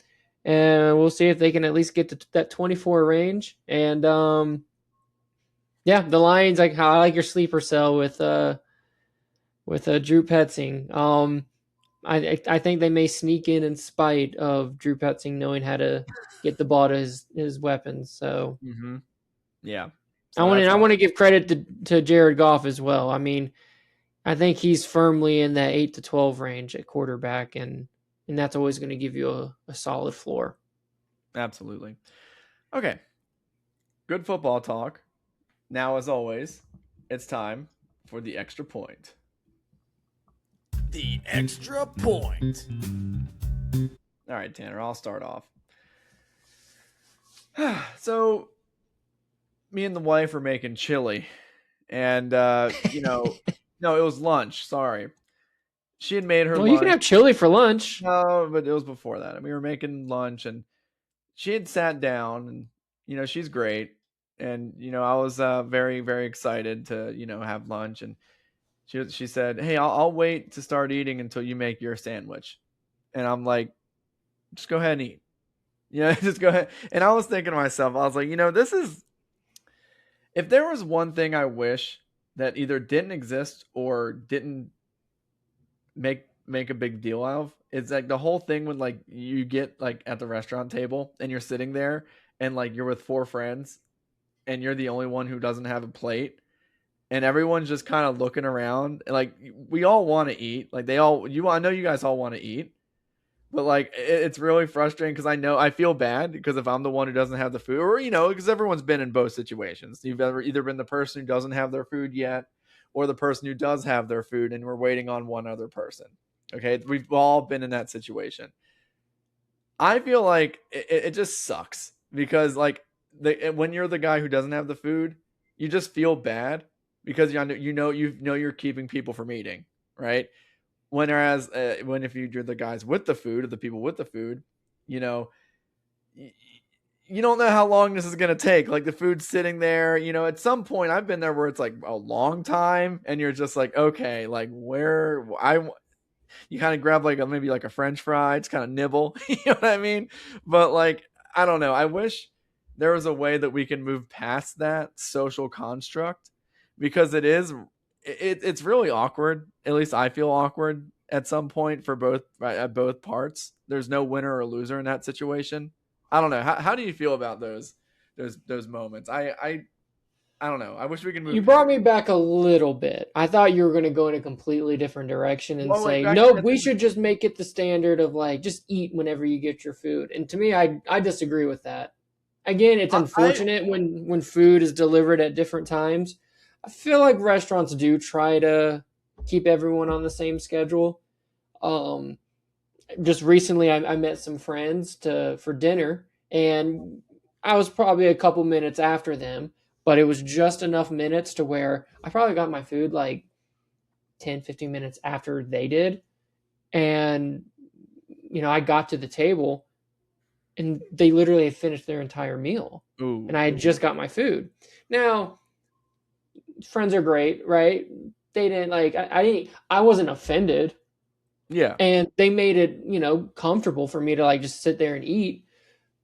And we'll see if they can at least get to that 24 range. And yeah, the Lions. I like your sleeper cell with Drew Petzing. I think they may sneak in spite of Drew Petzing knowing how to get the ball to his weapons. So yeah, so I want to give credit to Jared Goff as well. I mean, I think he's firmly in that 8 to 12 range at quarterback, and that's always going to give you a solid floor. Absolutely. Okay. Good football talk. Now, as always, it's time for the extra point. The extra point. All right, Tanner, I'll start off. So, me and the wife are making chili, and no, it was lunch. Sorry, she had made her. Well, lunch. You can have chili for lunch. No, but it was before that. We were making lunch, and she had sat down, and she's great, and I was very, very excited to have lunch, and she said, "Hey, I'll wait to start eating until you make your sandwich," and I'm like, "Just go ahead and eat." Just go ahead. And I was thinking to myself, I was like, this is, if there was one thing I wish that either didn't exist or didn't make a big deal out of, it's like the whole thing when like you get like at the restaurant table and you're sitting there and like you're with 4 friends and you're the only one who doesn't have a plate and everyone's just kind of looking around. Like we all want to eat. Like I know you guys all want to eat. But like it's really frustrating because I feel bad because if I'm the one who doesn't have the food, or because everyone's been in both situations. You've either been the person who doesn't have their food yet, or the person who does have their food, and we're waiting on one other person. Okay, we've all been in that situation. I feel like it just sucks because like when you're the guy who doesn't have the food, you just feel bad because you're keeping people from eating, right? Whereas when if you're the guys with the food or the people with the food, you don't know how long this is going to take. Like the food's sitting there, at some point I've been there where it's like a long time and you're just like, okay, like you kind of grab like maybe like a French fry, it's kind of nibble, you know what I mean? But like, I don't know. I wish there was a way that we can move past that social construct because it's really awkward. At least I feel awkward at some point for both parts. There's no winner or loser in that situation. I don't know. How do you feel about those moments? I don't know. I wish we could move. You brought me back a little bit. I thought you were going to go in a completely different direction and say, no, we should just make it the standard of like, just eat whenever you get your food. And to me, I disagree with that. Again, it's unfortunate when food is delivered at different times. I feel like restaurants do try to keep everyone on the same schedule. Just recently, I met some friends for dinner, and I was probably a couple minutes after them, but it was just enough minutes to where I probably got my food like 10, 15 minutes after they did. And, I got to the table, and they literally had finished their entire meal. Ooh. And I had just got my food. Now, friends are great, right? They didn't like I wasn't offended. Yeah. And they made it, comfortable for me to like just sit there and eat.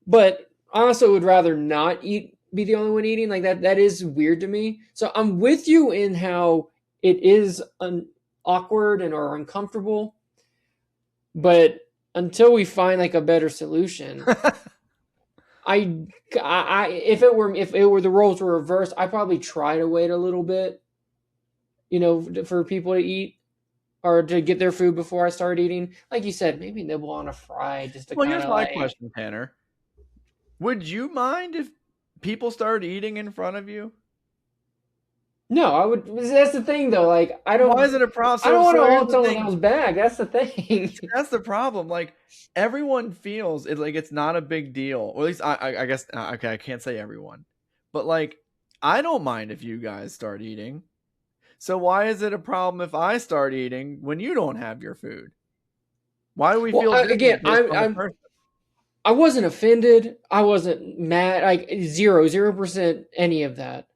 But I also would rather not be the only one eating. Like that is weird to me. So I'm with you in how it is awkward or uncomfortable. But until we find like a better solution, if it were the roles were reversed, I'd probably try to wait a little bit, for people to eat or to get their food before I start eating. Like you said, maybe nibble on a fry just to kind of here's my question, Tanner. Would you mind if people started eating in front of you? No, I would. That's the thing, though. Like, I don't. Why is it a problem? I don't want to hold someone else's bag. That's the thing. That's the problem. Like, everyone feels it like it's not a big deal. Or at least I guess. Okay, I can't say everyone, but like, I don't mind if you guys start eating. So why is it a problem if I start eating when you don't have your food? Why do we feel again? I wasn't offended. I wasn't mad. Like 0% any of that.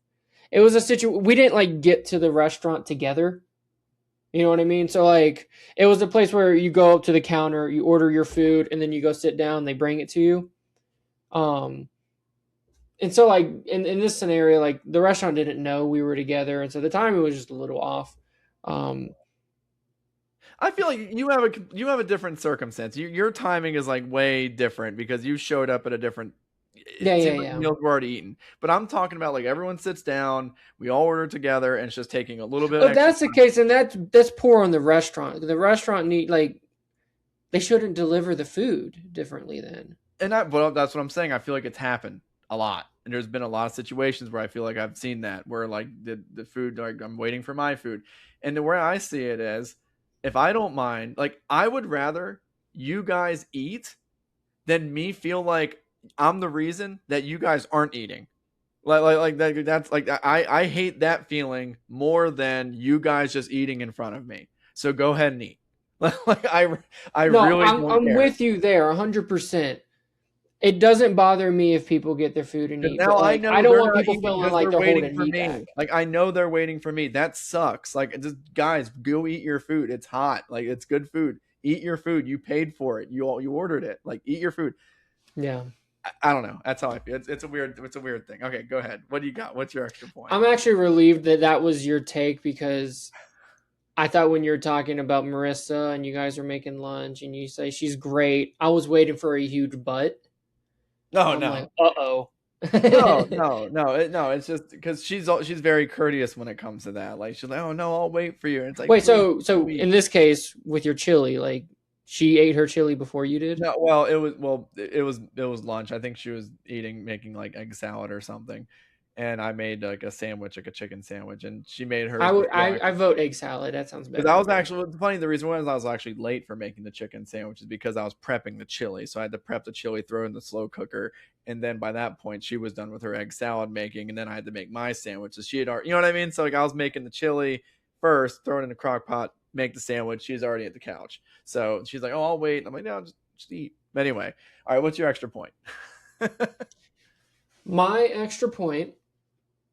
It was a situation. We didn't like get to the restaurant together. You know what I mean? So like, it was a place where you go up to the counter, you order your food, and then you go sit down. They bring it to you. And so like in this scenario, like the restaurant didn't know we were together, and so the timing was just a little off. I feel like you have a different circumstance. Your timing is like way different because you showed up at a different. Yeah. Meals were already eaten, but I'm talking about like everyone sits down, we all order together, and it's just taking a little bit. But that's the case, and that's poor on the restaurant. The restaurant they shouldn't deliver the food differently then. Well, that's what I'm saying. I feel like it's happened a lot, and there's been a lot of situations where I feel like I've seen that where like the food, like I'm waiting for my food, and the way I see it is, if I don't mind, like I would rather you guys eat than me feel like I'm the reason that you guys aren't eating. Like that. That's like I hate that feeling more than you guys just eating in front of me. So go ahead and eat. Like I'm with you there 100%. It doesn't bother me if people get their food and eat. Now like, I don't want people feeling like they're waiting for me. Back. Like I know they're waiting for me. That sucks. Like just guys, go eat your food. It's hot. Like it's good food. Eat your food. You paid for it. You ordered it. Like eat your food. Yeah. I don't know. That's how I feel. It's a weird thing. Okay, go ahead. What do you got? What's your extra point? I'm actually relieved that was your take because I thought when you were talking about Marissa and you guys were making lunch and you say she's great, I was waiting for a huge butt. No. Like, uh-oh. No. It's just because she's very courteous when it comes to that. Like she's like, oh no, I'll wait for you. And it's like, wait, so in this case with your chili, like she ate her chili before you did? No, well, it was lunch. I think she was making like egg salad or something, and I made like a sandwich, like a chicken sandwich, and she made her. I vote egg salad. That sounds better. Because I was actually funny. The reason was I was actually late for making the chicken sandwich is because I was prepping the chili, so I had to prep the chili, throw it in the slow cooker, and then by that point she was done with her egg salad making, and then I had to make my sandwich. So she had already, you know what I mean? So like I was making the chili first, throw it in the crock pot, make the sandwich. She's already at the couch, so she's like, "Oh, I'll wait." I'm like, "No, just eat." But anyway, all right. What's your extra point? My extra point,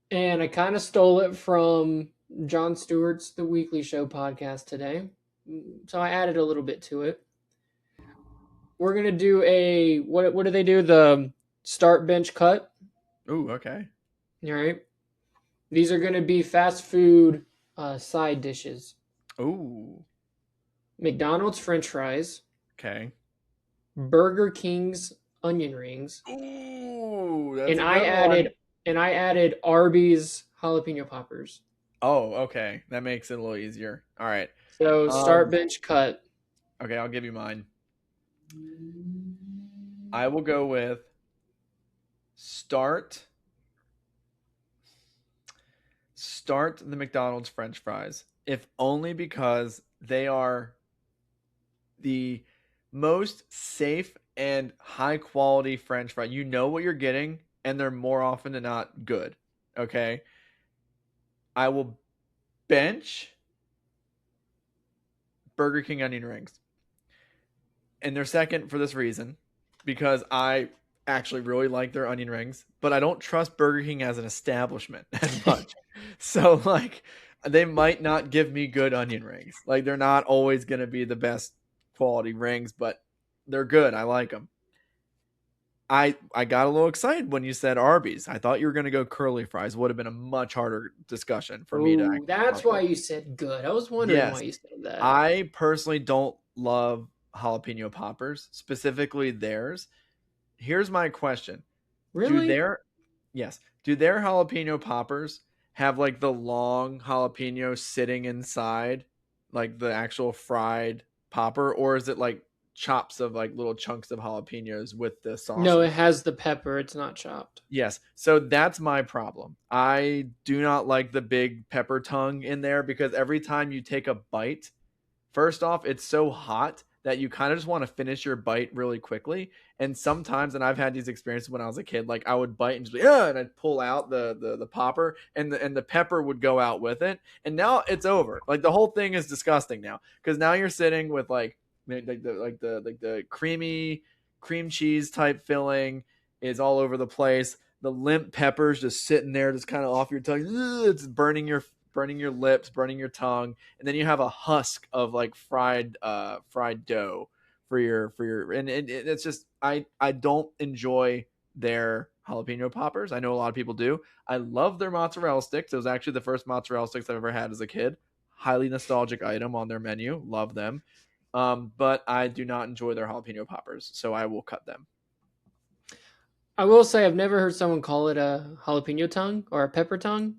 and I kind of stole it from Jon Stewart's The Weekly Show podcast today, so I added a little bit to it. We're gonna do a what do they do? The start bench cut. Ooh, okay. All right. These are gonna be fast food side dishes. Ooh. McDonald's French fries. Okay. Burger King's onion rings. Ooh, that's and I added Arby's jalapeno poppers. Oh, okay. That makes it a little easier. All right. So start bench cut. Okay, I'll give you mine. I will go with start the McDonald's French fries, if only because they are the most safe and high quality French fry. You know what you're getting, and they're more often than not good. Okay. I will bench Burger King onion rings. And they're second for this reason, because I actually really like their onion rings, but I don't trust Burger King as an establishment as much. So like they might not give me good onion rings. Like they're not always going to be the best quality rings, but they're good. I like them. I got a little excited when you said Arby's. I thought you were going to go curly fries. Would have been a much harder discussion for me to. That's why you said good. I was wondering why you said that. I personally don't love jalapeno poppers, specifically theirs. Here's my question. Really? Do their jalapeno poppers have like the long jalapeno sitting inside, like the actual fried popper, or is it like chops of like little chunks of jalapenos with the sauce? No, it has the pepper. It's not chopped. Yes. So that's my problem. I do not like the big pepper tongue in there, because every time you take a bite, first off, it's so hot that you kind of just want to finish your bite really quickly. And sometimes, and I've had these experiences when I was a kid, like I would bite and just be, and I'd pull out the popper, and the pepper would go out with it. And now it's over. Like the whole thing is disgusting now, because now you're sitting with like the creamy cream cheese type filling is all over the place. The limp peppers just sitting there, just kind of off your tongue. Ugh, it's burning your lips, burning your tongue, and then you have a husk of like fried dough for your and it's just I don't enjoy their jalapeno poppers. I know a lot of people do. I love their mozzarella sticks. It was actually the first mozzarella sticks I've ever had as a kid. Highly nostalgic item on their menu. Love them. But I do not enjoy their jalapeno poppers, so I will cut them. I will say I've never heard someone call it a jalapeno tongue or a pepper tongue.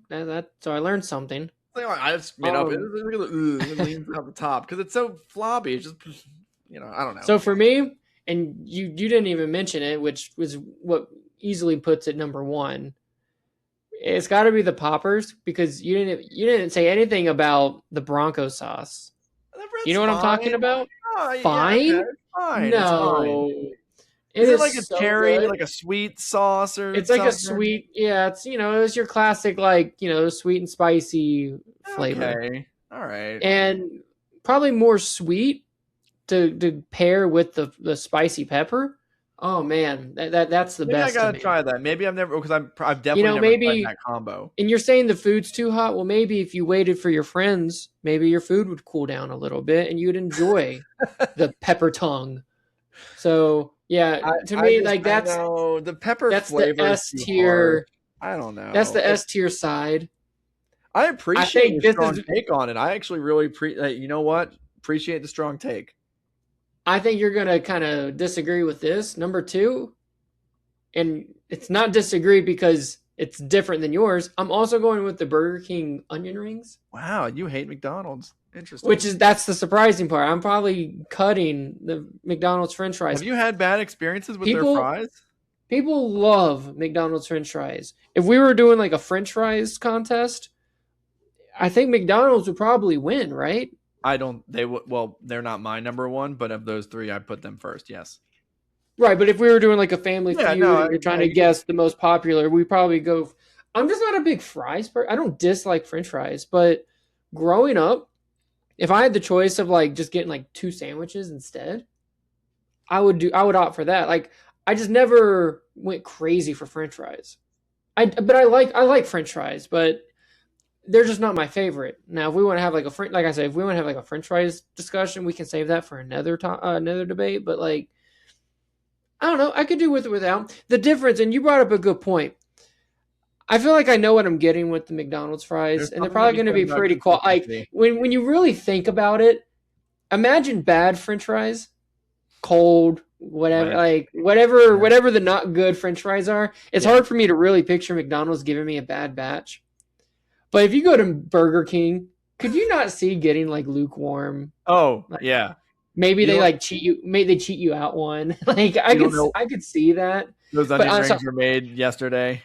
So I learned something. I just made up. It leans out the top because it's so floppy. It's just, I don't know. So for me, and you didn't even mention it, which was what easily puts it number one. It's got to be the poppers because you didn't say anything about the Bronco sauce. You know what I'm talking about? Fine? Yeah, fine. No. Is it like a cherry, like a sweet sauce or it's something? Like a sweet, yeah, it's, it was your classic, like, sweet and spicy flavor. Okay. All right. And probably more sweet to pair with the spicy pepper. Oh man, that's the best. I gotta try that. Maybe I've never, because I've definitely never tried that combo. And you're saying the food's too hot. Well, maybe if you waited for your friends, maybe your food would cool down a little bit, and you'd enjoy the pepper tongue. So yeah, to me, that's the pepper. That's the S tier. I don't know. That's the S tier side. I appreciate the strong take on it. I actually really appreciate the strong take. I think you're going to kind of disagree with this. Number two, and it's not disagree because it's different than yours. I'm also going with the Burger King onion rings. Wow, you hate McDonald's. Interesting. That's the surprising part. I'm probably cutting the McDonald's French fries. Have you had bad experiences with their fries? People love McDonald's French fries. If we were doing like a French fries contest, I think McDonald's would probably win, right? They're not my number one, but of those three, I put them first. Yes. Right. But if we were doing like a family feud, and you're trying to guess the most popular, we probably go. I'm just not a big fries person. I don't dislike French fries, but growing up, if I had the choice of like just getting like 2 sandwiches instead, I would opt for that. Like I just never went crazy for French fries. I like French fries, but they're just not my favorite. Now, if we want to have like if we want to have like a French fries discussion, we can save that for another debate. But like, I don't know. I could do with it without. The difference, and you brought up a good point. I feel like I know what I'm getting with the McDonald's fries, and they're probably going to be pretty cool. Like when you really think about it, imagine bad French fries, cold, whatever, like whatever the not good French fries are. It's hard for me to really picture McDonald's giving me a bad batch. But if you go to Burger King, could you not see getting like lukewarm? Oh, yeah. Maybe they cheat you. Maybe they cheat you out one. Like I could see that. Those onion rings were made yesterday.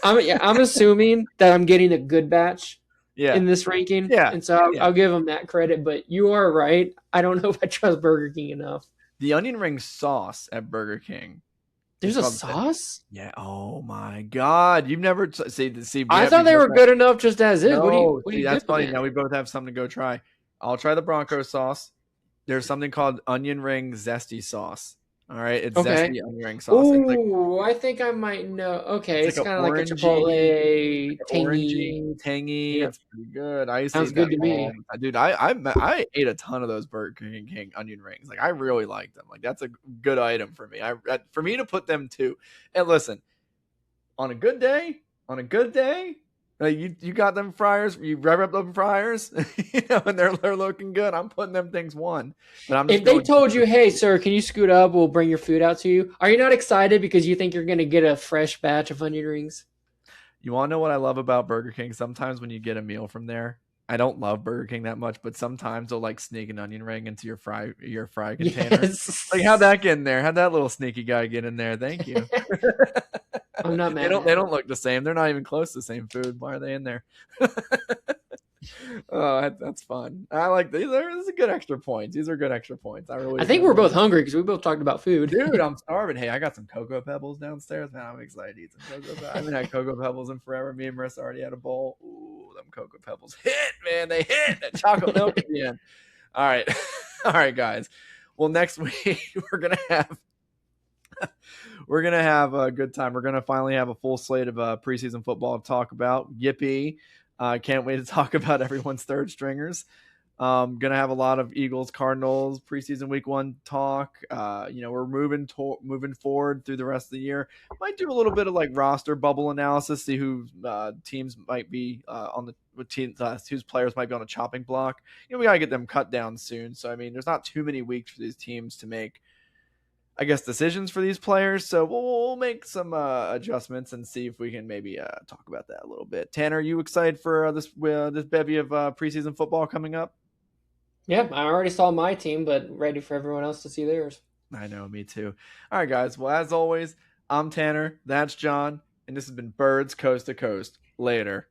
I'm assuming that I'm getting a good batch in this ranking. Yeah. And so I'll give them that credit. But you are right. I don't know if I trust Burger King enough. The onion ring sauce at Burger King. There's a sauce? Yeah. Oh my God! You've never see. I thought they were good enough just as is. No, that's funny. Now we both have something to go try. I'll try the Bronco sauce. There's something called onion ring zesty sauce. All right, it's zesty onion ring sauce. Ooh, I think I might know. Okay, it's kind of like a Chipotle, tangy. Yeah. It's pretty good. I used Sounds good to me, dude. I ate a ton of those Burger King onion rings. Like I really like them. Like that's a good item for me. For me to put them too. And listen, on a good day. You got them fryers. You rev up them fryers, and they're looking good. I'm putting them things one. But if they told you, "Hey, sir, can you scoot up? We'll bring your food out to you." Are you not excited because you think you're going to get a fresh batch of onion rings? You want to know what I love about Burger King? Sometimes when you get a meal from there, I don't love Burger King that much, but sometimes they'll like sneak an onion ring into your fry container. Yes. Like how'd that get in there? How'd that little sneaky guy get in there? Thank you. I'm not mad. They don't look the same. They're not even close to the same food. Why are they in there? Oh, that's fun. I like these. These are good extra points. These are good extra points. I think we're both hungry because we both talked about food. Dude, I'm starving. Hey, I got some Cocoa Pebbles downstairs. Man, I'm excited to eat some Cocoa Pebbles. I haven't had Cocoa Pebbles in forever. Me and Marissa already had a bowl. Ooh, them Cocoa Pebbles hit, man. They hit. That chocolate milk at the end. All right. All right, guys. Well, next week we're going to have We're going to have a good time. We're going to finally have a full slate of preseason football to talk about. Yippee. Can't wait to talk about everyone's third stringers. Going to have a lot of Eagles, Cardinals preseason week 1 talk. We're moving forward through the rest of the year. Might do a little bit of like roster bubble analysis, see who teams might be whose players might be on a chopping block. We got to get them cut down soon. So, I mean, there's not too many weeks for these teams to make, I guess, decisions for these players. So we'll make some adjustments and see if we can maybe talk about that a little bit. Tanner, are you excited for this bevy of preseason football coming up? Yeah, I already saw my team, but ready for everyone else to see theirs. I know, me too. All right, guys. Well, as always, I'm Tanner. That's John. And this has been Birds Coast to Coast. Later.